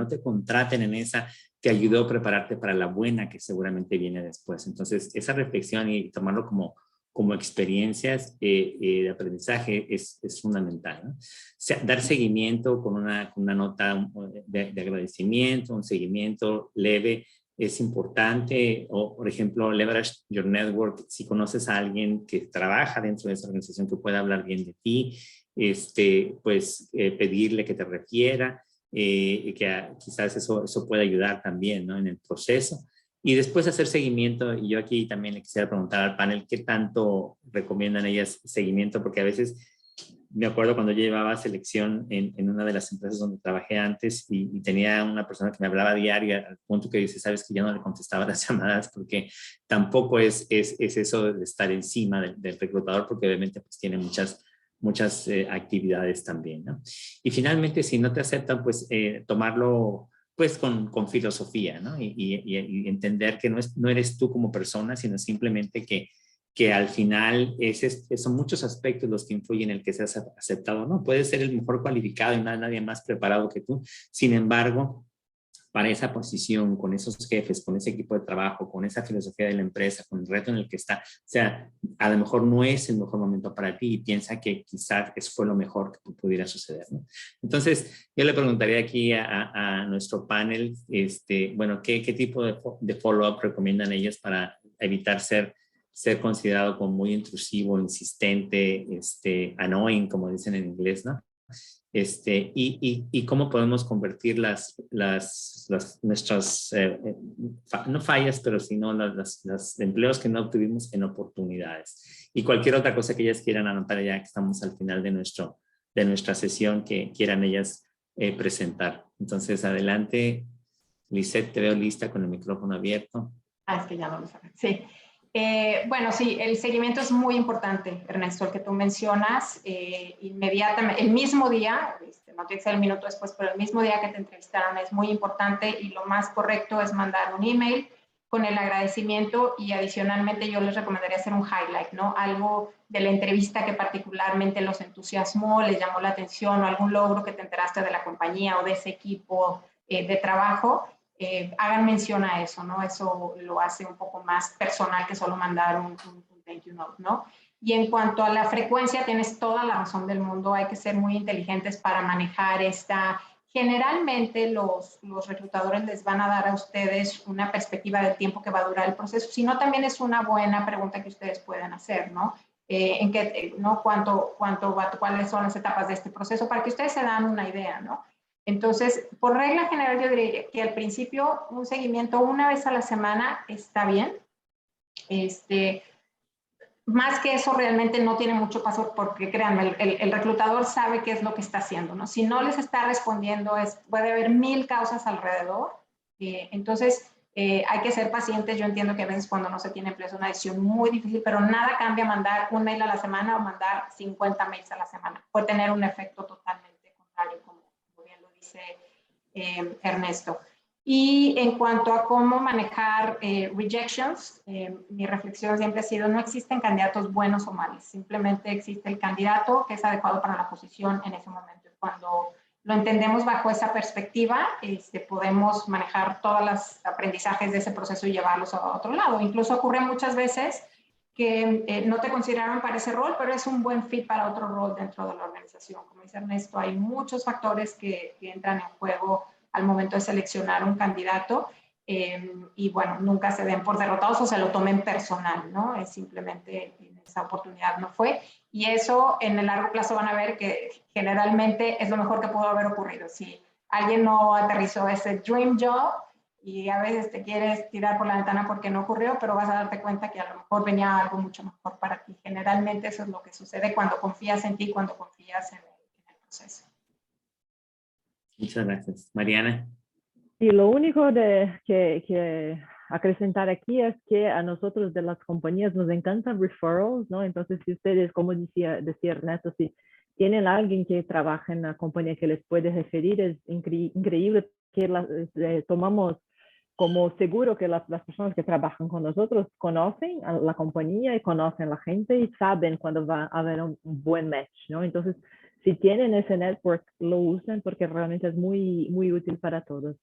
S2: te contraten en esa, te ayudó a prepararte para la buena que seguramente viene después. Entonces, esa reflexión y tomarlo como experiencias de aprendizaje es fundamental, ¿no? O sea, dar seguimiento con una nota de agradecimiento, un seguimiento leve es importante. O, por ejemplo, leverage your network. Si conoces a alguien que trabaja dentro de esa organización que pueda hablar bien de ti, pues pedirle que te refiera, que quizás eso puede ayudar también, ¿no? En el proceso. Y después hacer seguimiento. Y yo aquí también le quisiera preguntar al panel qué tanto recomiendan ellas seguimiento, porque a veces me acuerdo cuando yo llevaba selección en una de las empresas donde trabajé antes y tenía una persona que me hablaba diario al punto que dice, sabes que yo no le contestaba las llamadas, porque tampoco es eso de estar encima del reclutador, porque obviamente pues tiene muchas actividades también, ¿no? Y finalmente, si no te aceptan, pues tomarlo pues con filosofía, ¿no? Y entender que no eres tú como persona, sino simplemente que al final son muchos aspectos los que influyen en el que seas aceptado, ¿no? Puedes ser el mejor cualificado y nadie más preparado que tú. Sin embargo, para esa posición, con esos jefes, con ese equipo de trabajo, con esa filosofía de la empresa, con el reto en el que está, o sea, a lo mejor no es el mejor momento para ti y piensa que quizás eso fue lo mejor que pudiera suceder, ¿no? Entonces, yo le preguntaría aquí a nuestro panel, bueno, ¿qué tipo de follow-up recomiendan ellos para evitar ser considerado como muy intrusivo, insistente, annoying, como dicen en inglés, ¿no? Y cómo podemos convertir nuestras, no fallas, pero sino los empleos que no obtuvimos en oportunidades. Y cualquier otra cosa que ellas quieran anotar ya que estamos al final de nuestra sesión que quieran ellas presentar. Entonces, adelante, Lisette, te veo lista con el micrófono abierto.
S4: Es que ya no lo saben. Sí. Bueno, sí, el seguimiento es muy importante, Ernesto, el que tú mencionas. Inmediatamente, el mismo día, no tiene que ser el minuto después, pero el mismo día que te entrevistaron es muy importante y lo más correcto es mandar un email con el agradecimiento y adicionalmente yo les recomendaría hacer un highlight, ¿no? Algo de la entrevista que particularmente los entusiasmó, les llamó la atención o algún logro que te enteraste de la compañía o de ese equipo de trabajo. Hagan mención a eso, ¿no? Eso lo hace un poco más personal que solo mandar un thank you note, ¿no? Y en cuanto a la frecuencia, tienes toda la razón del mundo. Hay que ser muy inteligentes para manejar esta Generalmente los reclutadores les van a dar a ustedes una perspectiva del tiempo que va a durar el proceso, sino también es una buena pregunta que ustedes pueden hacer, ¿no? En qué, ¿no? ¿Cuáles son las etapas de este proceso? Para que ustedes se dan una idea, ¿no? Entonces, por regla general, yo diría que al principio un seguimiento una vez a la semana está bien. Más que eso realmente no tiene mucho paso porque créanme, el reclutador sabe qué es lo que está haciendo, ¿no? Si no les está respondiendo, puede haber 1000 causas alrededor. Entonces, hay que ser pacientes. Yo entiendo que a veces cuando no se tiene empleo es una decisión muy difícil, pero nada cambia mandar un mail a la semana o mandar 50 mails a la semana. Puede tener un efecto totalmente contrario, como bien lo dice Ernesto. Y en cuanto a cómo manejar rejections, mi reflexión siempre ha sido, no existen candidatos buenos o malos, simplemente existe el candidato que es adecuado para la posición en ese momento. Cuando lo entendemos bajo esa perspectiva, podemos manejar todos los aprendizajes de ese proceso y llevarlos a otro lado. Incluso ocurre muchas veces que no te consideraron para ese rol, pero es un buen fit para otro rol dentro de la organización. Como dice Ernesto, hay muchos factores que entran en juego al momento de seleccionar un candidato y bueno, nunca se den por derrotados o se lo tomen personal, ¿no? Es simplemente en esa oportunidad no fue. Y eso en el largo plazo van a ver que generalmente es lo mejor que pudo haber ocurrido. Si alguien no aterrizó ese dream job y a veces te quieres tirar por la ventana porque no ocurrió, pero vas a darte cuenta que a lo mejor venía algo mucho mejor para ti. Generalmente eso es lo que sucede cuando confías en ti, cuando confías en el proceso.
S2: Muchas gracias. Mariana.
S5: Y lo único que acrescentar aquí es que a nosotros de las compañías nos encantan referrals, ¿no? Entonces, si ustedes, como decía Ernesto, si tienen a alguien que trabaja en la compañía que les puede referir, es increíble que tomamos como seguro que las personas que trabajan con nosotros conocen a la compañía y conocen a la gente y saben cuando va a haber un buen match, ¿no? Entonces, si tienen ese network, lo usen porque realmente es muy, muy útil para todos.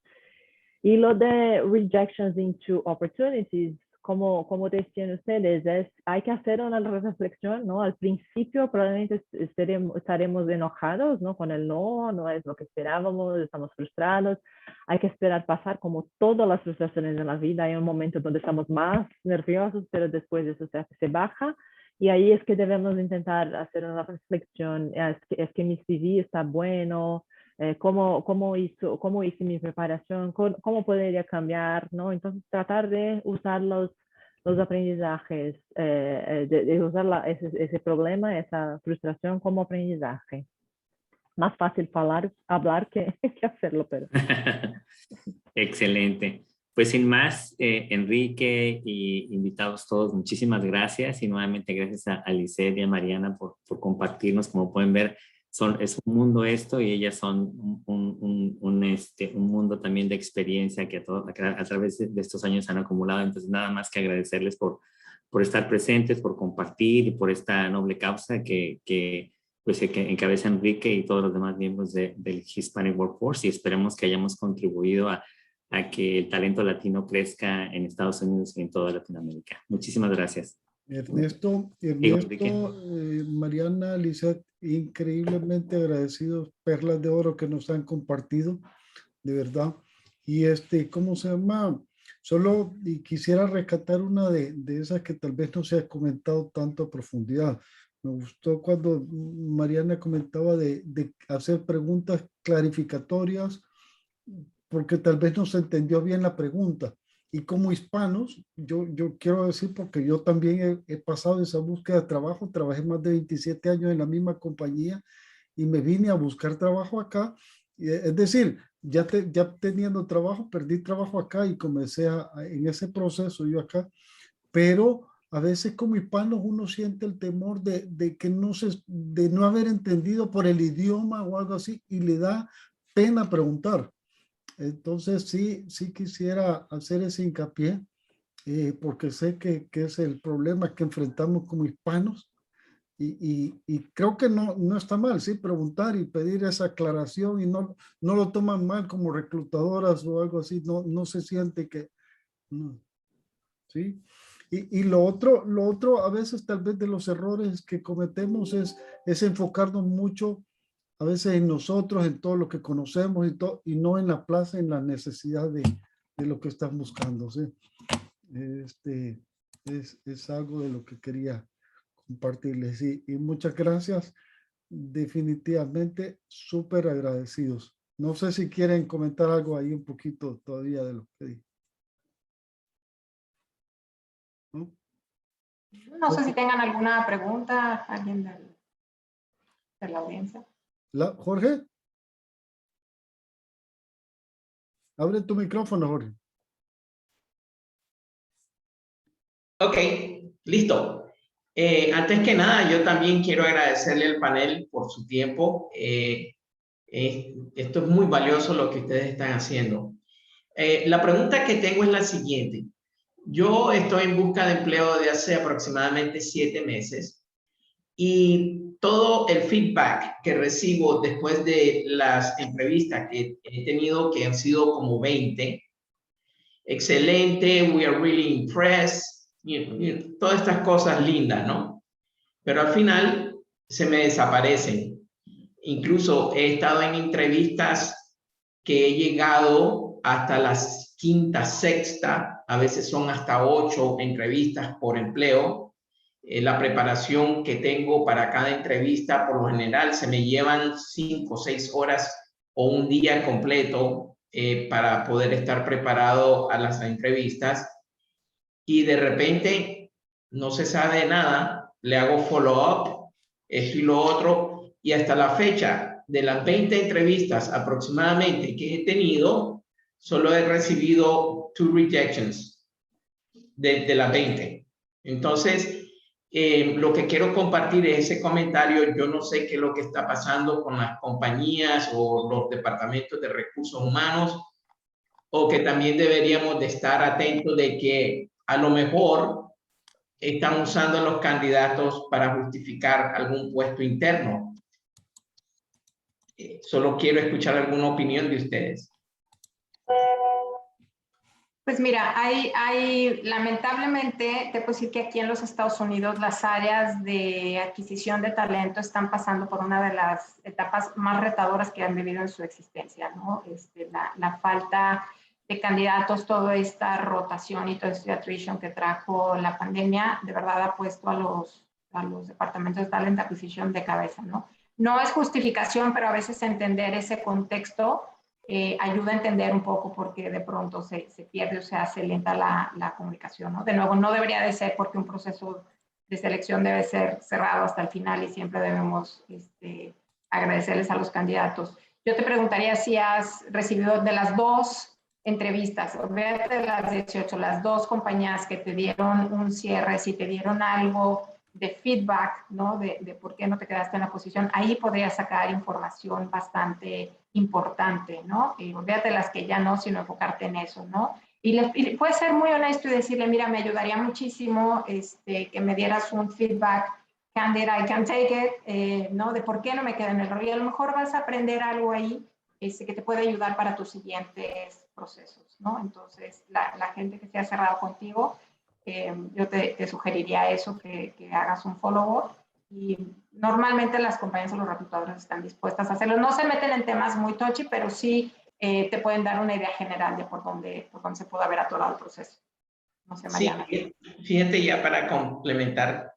S5: Y lo de rejections into opportunities, como decían ustedes, hay que hacer una reflexión, ¿no? Al principio probablemente estaremos enojados, ¿no? Con el no es lo que esperábamos, estamos frustrados. Hay que esperar pasar como todas las frustraciones de la vida. Hay un momento donde estamos más nerviosos, pero después eso se baja. Y ahí es que debemos intentar hacer una reflexión. Es que mi CV está bueno, cómo hice mi preparación, cómo podría cambiar, ¿no? Entonces tratar de usar los aprendizajes, de usar ese problema, esa frustración como aprendizaje. Más fácil hablar que hacerlo, pero.
S2: Excelente. Pues sin más, Enrique y invitados todos, muchísimas gracias y nuevamente gracias a Lisette y a Mariana por compartirnos. Como pueden ver, es un mundo esto y ellas son un mundo también de experiencia que a través de estos años han acumulado. Entonces, nada más que agradecerles por estar presentes, por compartir y por esta noble causa que encabeza Enrique y todos los demás miembros del Hispanic Workforce, y esperemos que hayamos contribuido a que el talento latino crezca en Estados Unidos y en toda Latinoamérica. Muchísimas gracias.
S1: Ernesto, Mariana, Lisette, increíblemente agradecidos, perlas de oro que nos han compartido, de verdad. Y ¿cómo se llama? Solo quisiera rescatar una de esas que tal vez no se ha comentado tanto a profundidad. Me gustó cuando Mariana comentaba de hacer preguntas clarificatorias, porque tal vez no se entendió bien la pregunta. Y como hispanos, yo quiero decir, porque yo también he pasado esa búsqueda de trabajo, trabajé más de 27 años en la misma compañía y me vine a buscar trabajo acá. Es decir, ya teniendo trabajo, perdí trabajo acá y comencé en ese proceso yo acá. Pero a veces como hispanos uno siente el temor de no haber entendido por el idioma o algo así y le da pena preguntar. Entonces sí quisiera hacer ese hincapié porque sé que es el problema que enfrentamos como hispanos y creo que no está mal, sí, preguntar y pedir esa aclaración y no lo toman mal como reclutadoras o algo así, no se siente que, no, ¿sí? Y lo otro a veces tal vez de los errores que cometemos es enfocarnos mucho a veces en nosotros, en todo lo que conocemos y no en la plaza, en la necesidad de lo que están buscando, ¿sí? Es algo de lo que quería compartirles. Y muchas gracias. Definitivamente súper agradecidos. No sé si quieren comentar algo ahí un poquito todavía de lo que dije. ¿No?
S4: No sé si tengan alguna pregunta, alguien de la audiencia.
S1: Jorge. Abre tu micrófono, Jorge.
S6: Ok, listo. Antes que nada, yo también quiero agradecerle al panel por su tiempo. Esto es muy valioso lo que ustedes están haciendo. La pregunta que tengo es la siguiente. Yo estoy en busca de empleo de hace aproximadamente 7 meses y todo el feedback que recibo después de las entrevistas que he tenido, que han sido como 20, excelente, we are really impressed, todas estas cosas lindas, ¿no? Pero al final se me desaparecen. Incluso he estado en entrevistas que he llegado hasta las quinta, sexta, a veces son hasta 8 entrevistas por empleo. La preparación que tengo para cada entrevista, por lo general, se me llevan 5 o 6 horas o un día completo para poder estar preparado a las entrevistas. Y de repente no se sabe nada, le hago follow-up, esto y lo otro, y hasta la fecha de las 20 entrevistas aproximadamente que he tenido, solo he recibido 2 rejections de las 20. Entonces, lo que quiero compartir es ese comentario. Yo no sé qué es lo que está pasando con las compañías o los departamentos de recursos humanos, o que también deberíamos de estar atentos de que a lo mejor están usando a los candidatos para justificar algún puesto interno. Solo quiero escuchar alguna opinión de ustedes.
S4: Pues mira, lamentablemente, te puedo decir que aquí en los Estados Unidos las áreas de adquisición de talento están pasando por una de las etapas más retadoras que han vivido en su existencia, ¿no? La falta de candidatos, toda esta rotación y toda esta attrition que trajo la pandemia, de verdad ha puesto a los departamentos de talent acquisition de cabeza, ¿no? No es justificación, pero a veces entender ese contexto ayuda a entender un poco por qué de pronto se pierde o se hace lenta la comunicación, ¿no? De nuevo, no debería de ser porque un proceso de selección debe ser cerrado hasta el final y siempre debemos agradecerles a los candidatos. Yo te preguntaría si has recibido de las 2 entrevistas, de las 18, las 2 compañías que te dieron un cierre, si te dieron algo de feedback, ¿no? De por qué no te quedaste en la posición, ahí podrías sacar información bastante importante, ¿no? Y olvídate de las que ya no, sino enfocarte en eso, ¿no? Y puedes ser muy honesto y decirle, mira, me ayudaría muchísimo que me dieras un feedback, candid, I can take it, ¿no? De por qué no me quedé en el rol. Y a lo mejor vas a aprender algo ahí que te puede ayudar para tus siguientes procesos, ¿no? Entonces, la gente que se ha cerrado contigo, yo te sugeriría eso, que hagas un follow-up. Y normalmente las compañías o los reclutadores están dispuestas a hacerlo. No se meten en temas muy touchy, pero sí te pueden dar una idea general de por dónde se puede haber atorado el proceso. No sé, Mariana.
S6: Sí, fíjate, ya para complementar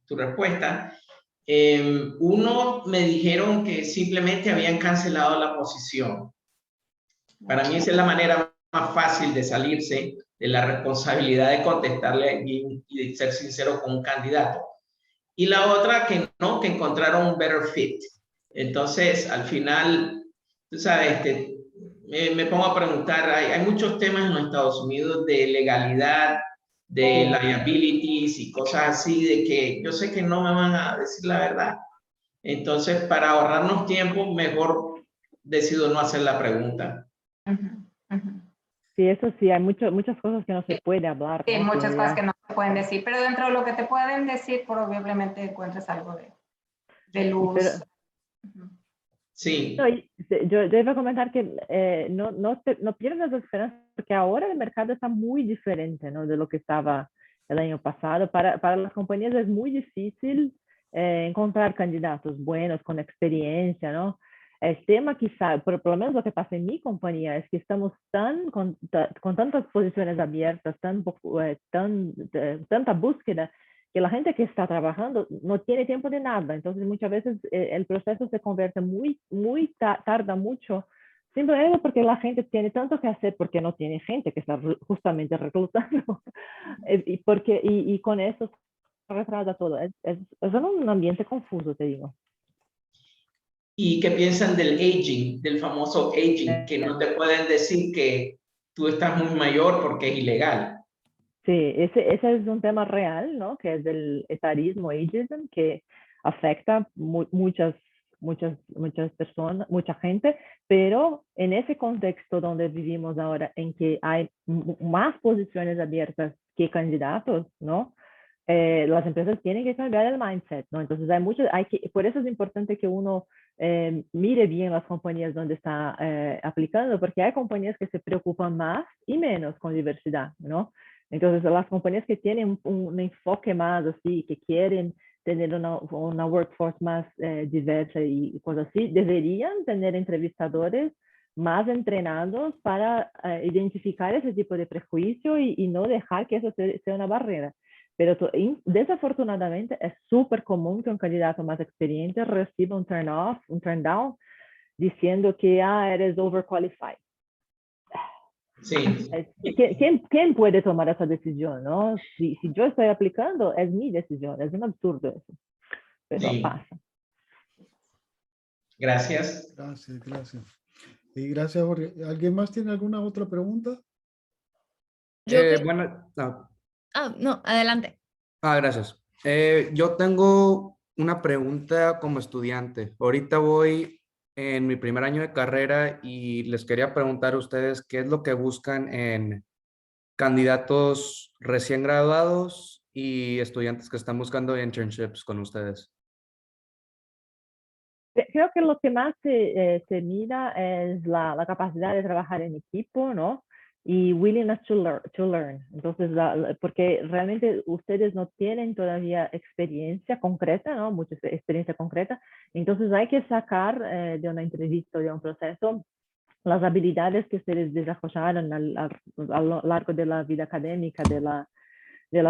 S6: tu respuesta, uno me dijeron que simplemente habían cancelado la posición. Para mí esa es la manera más fácil de salirse de la responsabilidad de contestarle a alguien y de ser sincero con un candidato. Y la otra que no, que encontraron un better fit. Entonces, al final, tú sabes, me pongo a preguntar, hay muchos temas en los Estados Unidos de legalidad, de liabilities y cosas así, de que yo sé que no me van a decir la verdad. Entonces, para ahorrarnos tiempo, mejor decido no hacer la pregunta.
S5: Sí, eso sí, hay muchas cosas que no se puede hablar,
S4: Sí,
S5: ¿no?
S4: muchas cosas que no se pueden decir, pero dentro de lo que te pueden decir, probablemente encuentres algo de luz.
S5: Pero,
S6: sí.
S5: no, yo iba a comentar que no pierdas la esperanza, porque ahora el mercado está muy diferente, ¿no? De lo que estaba el año pasado. Para las compañías es muy difícil encontrar candidatos buenos con experiencia, ¿no? El tema quizá, por lo menos lo que pasa en mi compañía, es que estamos con tantas posiciones abiertas, tanta búsqueda, que la gente que está trabajando no tiene tiempo de nada. Entonces, muchas veces el proceso se convierte tarda mucho, simplemente porque la gente tiene tanto que hacer, porque no tiene gente que está justamente reclutando. y con eso se retrasa todo. Es un ambiente confuso, te digo.
S6: ¿Y qué piensan del aging, del famoso aging, que no te pueden decir que tú estás muy mayor porque es ilegal?
S5: Sí, ese es un tema real, ¿no? Que es el etarismo, ageism, que afecta muchas personas, mucha gente, pero en ese contexto donde vivimos ahora, en que hay más posiciones abiertas que candidatos, ¿no? Las empresas tienen que cambiar el mindset, ¿no? Entonces por eso es importante que uno mire bien las compañías donde está aplicando, porque hay compañías que se preocupan más y menos con diversidad, ¿no? Entonces, las compañías que tienen un enfoque más así, que quieren tener una workforce más diversa y cosas así, deberían tener entrevistadores más entrenados para identificar ese tipo de prejuicio y no dejar que eso sea una barrera. Pero desafortunadamente es súper común que un candidato más experiente reciba un turn off, un turn down, diciendo que eres overqualified.
S6: Sí.
S5: ¿Quién puede tomar esa decisión, no? Si yo estoy aplicando, es mi decisión, es un absurdo eso, pero
S6: Sí.
S5: pasa.
S6: Gracias.
S1: Gracias. Y gracias, Jorge. ¿Alguien más tiene alguna otra pregunta?
S3: Bueno, no, adelante.
S7: Gracias. Yo tengo una pregunta como estudiante. Ahorita voy en mi primer año de carrera y les quería preguntar a ustedes qué es lo que buscan en candidatos recién graduados y estudiantes que están buscando internships con ustedes.
S5: Creo que lo que más se mira es la capacidad de trabajar en equipo, ¿no? Y willingness to learn. Entonces, porque realmente ustedes no tienen todavía experiencia concreta, ¿no? Mucha experiencia concreta. Entonces, hay que sacar de una entrevista o de un proceso las habilidades que ustedes desarrollaron a lo largo de la vida académica, de la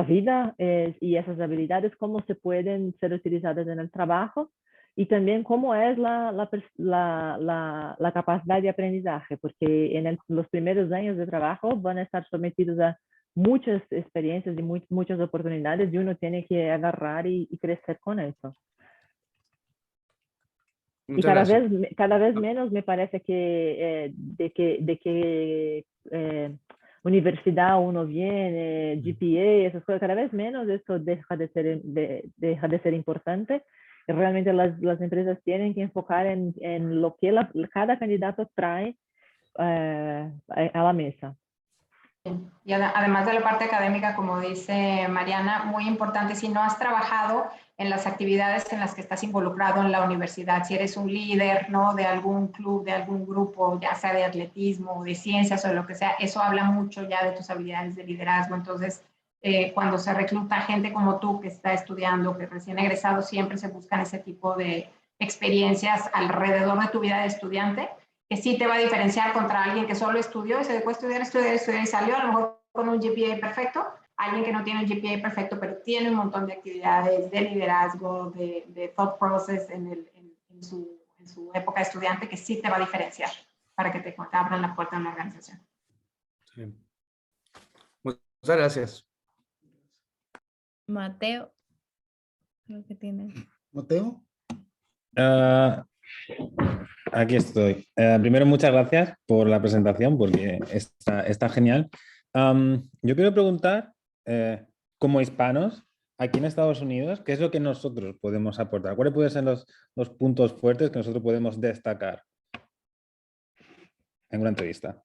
S5: vida, y esas habilidades, cómo se pueden ser utilizadas en el trabajo. Y también cómo es la capacidad de aprendizaje, porque en los primeros años de trabajo van a estar sometidos a muchas experiencias y muchas oportunidades y uno tiene que agarrar y crecer con eso. Y cada vez menos me parece que de qué universidad uno viene, GPA, esas cosas, cada vez menos esto deja de ser importante. Realmente las empresas tienen que enfocar en lo que cada candidato trae a la mesa.
S4: Y además de la parte académica, como dice Mariana, muy importante, si no has trabajado en las actividades en las que estás involucrado en la universidad, si eres un líder, ¿no?, de algún club, de algún grupo, ya sea de atletismo, de ciencias o de lo que sea, eso habla mucho ya de tus habilidades de liderazgo. Entonces, cuando se recluta gente como tú que está estudiando, que recién egresado, siempre se buscan ese tipo de experiencias alrededor de tu vida de estudiante, que sí te va a diferenciar contra alguien que solo estudió y se dedicó a estudiar y salió a lo mejor con un GPA perfecto, alguien que no tiene un GPA perfecto, pero tiene un montón de actividades de liderazgo, de thought process en su época de estudiante, que sí te va a diferenciar para que te abran la puerta en una organización.
S7: Sí. Muchas gracias.
S3: Mateo, creo que tiene.
S1: Mateo.
S8: Aquí estoy. Primero, muchas gracias por la presentación, porque está genial. Yo quiero preguntar, como hispanos, aquí en Estados Unidos, ¿qué es lo que nosotros podemos aportar? ¿Cuáles pueden ser los puntos fuertes que nosotros podemos destacar en una entrevista?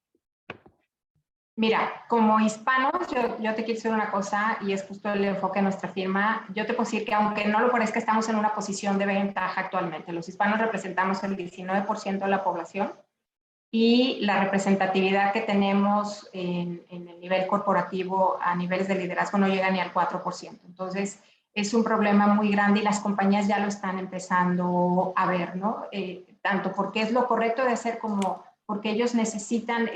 S4: Mira, como hispanos, yo te quiero decir una cosa, y es justo el enfoque de nuestra firma. Yo te puedo decir que, aunque no lo parezca, estamos en una posición de ventaja actualmente. Los hispanos representamos el 19% de la población y la representatividad que tenemos en el nivel corporativo a niveles de liderazgo no llega ni al 4%. Entonces, es un problema muy grande y las compañías ya lo están empezando a ver, ¿no? Tanto porque es lo correcto de hacer como porque ellos necesitan,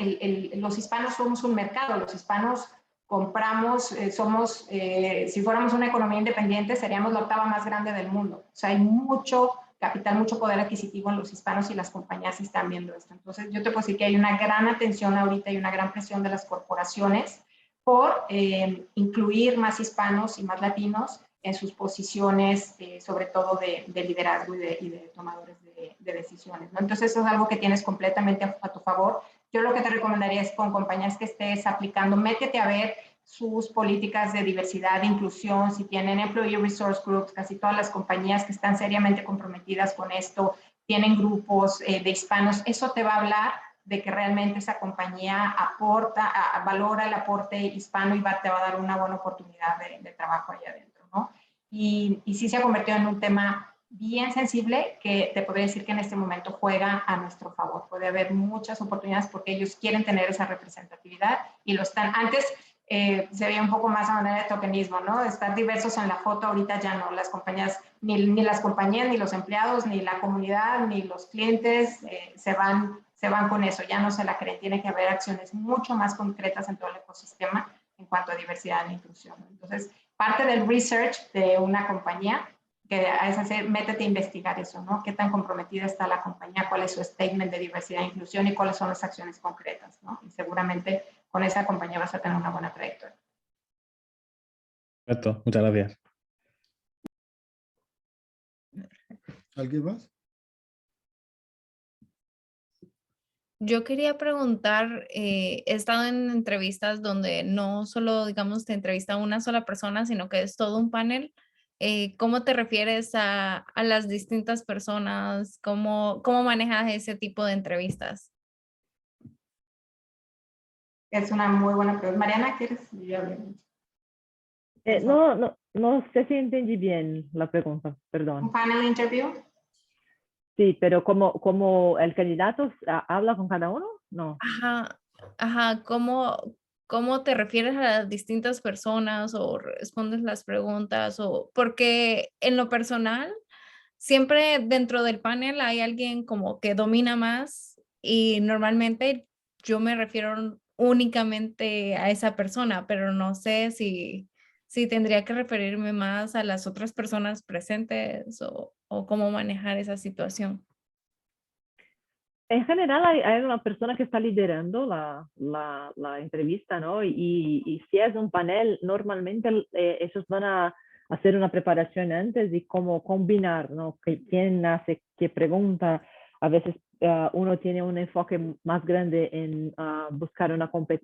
S4: los hispanos somos un mercado, los hispanos compramos, si fuéramos una economía independiente, seríamos la octava más grande del mundo. O sea, hay mucho capital, mucho poder adquisitivo en los hispanos y las compañías están viendo esto. Entonces, yo te puedo decir que hay una gran atención ahorita y una gran presión de las corporaciones por incluir más hispanos y más latinos en sus posiciones, sobre todo de liderazgo y de tomadores de decisiones, ¿no? Entonces, eso es algo que tienes completamente a tu favor. Yo lo que te recomendaría es con compañías que estés aplicando, métete a ver sus políticas de diversidad e inclusión, si tienen Employee Resource Groups, casi todas las compañías que están seriamente comprometidas con esto, tienen grupos de hispanos, eso te va a hablar de que realmente esa compañía aporta, valora el aporte hispano y te va a dar una buena oportunidad de trabajo allá adentro, ¿no? Y sí se ha convertido en un tema bien sensible que te podría decir que en este momento juega a nuestro favor. Puede haber muchas oportunidades porque ellos quieren tener esa representatividad y lo están. Antes se veía un poco más a manera de tokenismo, ¿no? Estar diversos en la foto, ahorita ya no. Las compañías, ni las compañías, ni los empleados, ni la comunidad, ni los clientes se van con eso, ya no se la creen. Tiene que haber acciones mucho más concretas en todo el ecosistema en cuanto a diversidad e inclusión. Entonces, parte del research de una compañía que es hacer, métete a investigar eso, ¿no? ¿Qué tan comprometida está la compañía? ¿Cuál es su statement de diversidad e inclusión? ¿Y cuáles son las acciones concretas, ¿no? Y seguramente con esa compañía vas a tener una buena trayectoria.
S8: Perfecto, muchas gracias.
S1: ¿Alguien más?
S3: Yo quería preguntar, he estado en entrevistas donde no solo, digamos, te entrevista una sola persona, sino que es todo un panel. ¿Cómo te refieres a las distintas personas? ¿Cómo manejas ese tipo de entrevistas?
S4: Es una muy buena pregunta. Mariana, ¿quieres?
S5: No sé si entendí bien la pregunta, perdón.
S4: ¿Un panel interview?
S5: Sí, pero como el candidato habla con cada uno, no.
S3: Ajá, ¿cómo te refieres a las distintas personas o respondes las preguntas? Porque en lo personal, siempre dentro del panel hay alguien como que domina más y normalmente yo me refiero únicamente a esa persona, pero no sé si tendría que referirme más a las otras personas presentes o cómo manejar esa situación.
S5: En general hay una persona que está liderando la entrevista, ¿no? Y si es un panel, normalmente ellos van a hacer una preparación antes y cómo combinar, ¿no? ¿Quién hace qué pregunta? A veces uno tiene un enfoque más grande en buscar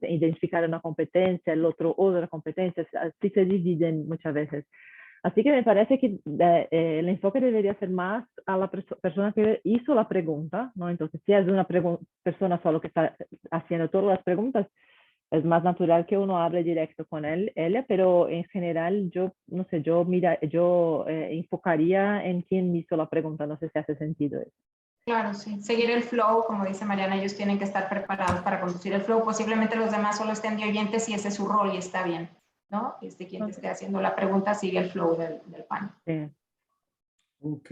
S5: identificar una competencia, el otro otra competencia, así se dividen muchas veces. Así que me parece que el enfoque debería ser más a la persona que hizo la pregunta, ¿no? Entonces, si es una persona solo que está haciendo todas las preguntas, es más natural que uno hable directo con ella, pero en general yo, no sé, yo enfocaría en quién hizo la pregunta, no sé si hace sentido eso.
S4: Claro, sí. Seguir el flow, como dice Mariana, ellos tienen que estar preparados para conducir el flow. Posiblemente los demás solo estén de oyentes y ese es su rol y está bien, ¿no? Quien te esté haciendo la pregunta sigue el flow del panel.
S5: Sí.
S1: Ok.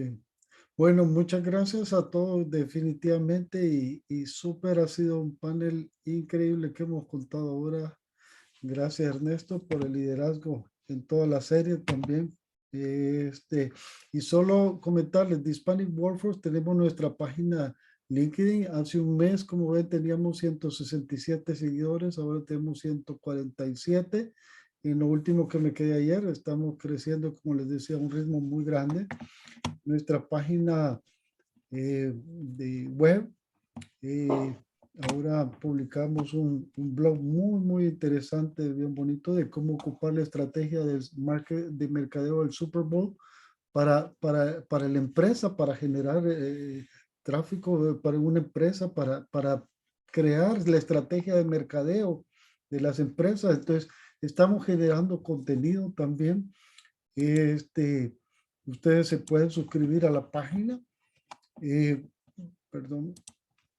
S1: Bueno, muchas gracias a todos definitivamente y súper ha sido un panel increíble que hemos contado ahora. Gracias Ernesto por el liderazgo en toda la serie también. Y solo comentarles, de Hispanic Workforce tenemos nuestra página LinkedIn. Hace un mes, como ven, teníamos 167 seguidores, ahora tenemos 147. En lo último que me quedé ayer, estamos creciendo, como les decía, a un ritmo muy grande. Nuestra página de web, ahora publicamos un blog muy interesante, bien bonito, de cómo ocupar la estrategia de mercadeo del Super Bowl para la empresa, para generar tráfico para una empresa, para crear la estrategia de mercadeo de las empresas. Entonces, estamos generando contenido también. Ustedes se pueden suscribir a la página. Perdón.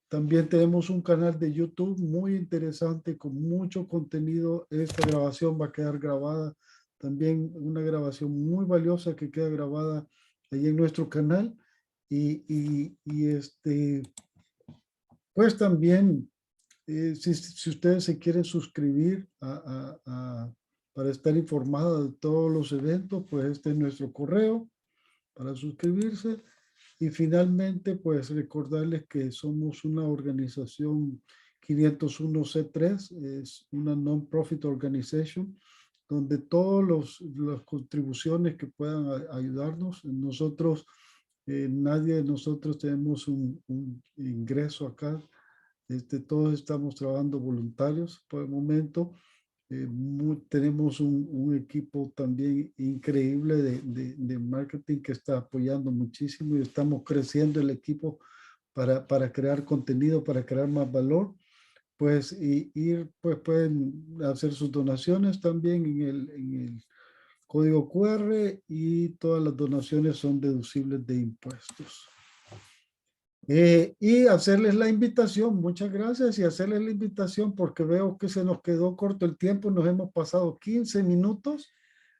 S1: También tenemos un canal de YouTube muy interesante con mucho contenido. Esta grabación va a quedar grabada también una grabación muy valiosa que queda grabada ahí en nuestro canal. Pues también, si ustedes se quieren suscribir para estar informados de todos los eventos, pues este es nuestro correo para suscribirse. Y finalmente, pues recordarles que somos una organización 501c3, es una non-profit organization, donde todas las contribuciones que puedan ayudarnos, nosotros, nadie de nosotros tenemos un ingreso acá, todos estamos trabajando voluntarios por el momento. Tenemos un equipo también increíble de marketing que está apoyando muchísimo y estamos creciendo el equipo para crear contenido, para crear más valor. Pues, pues pueden hacer sus donaciones también en el código QR y todas las donaciones son deducibles de impuestos. Y hacerles la invitación, muchas gracias, y hacerles la invitación porque veo que se nos quedó corto el tiempo, nos hemos pasado 15 minutos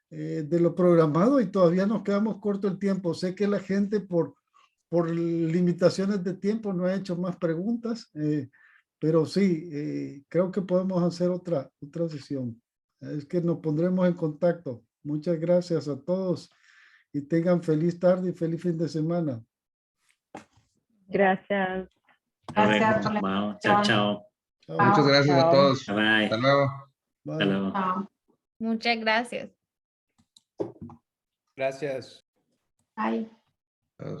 S1: de lo programado y todavía nos quedamos corto el tiempo. Sé que la gente por limitaciones de tiempo no ha hecho más preguntas, pero sí, creo que podemos hacer otra sesión. Es que nos pondremos en contacto. Muchas gracias a todos y tengan feliz tarde y feliz fin de semana.
S5: Gracias.
S4: Gracias por la
S2: Wow. Chao, chao.
S1: Chao.
S6: Muchas gracias a
S5: Chao.
S6: todos.
S2: Bye, bye.
S6: Hasta luego.
S1: Bye.
S2: Hasta luego.
S4: Chao.
S3: Muchas gracias.
S7: Gracias.
S4: Bye.
S6: Adiós.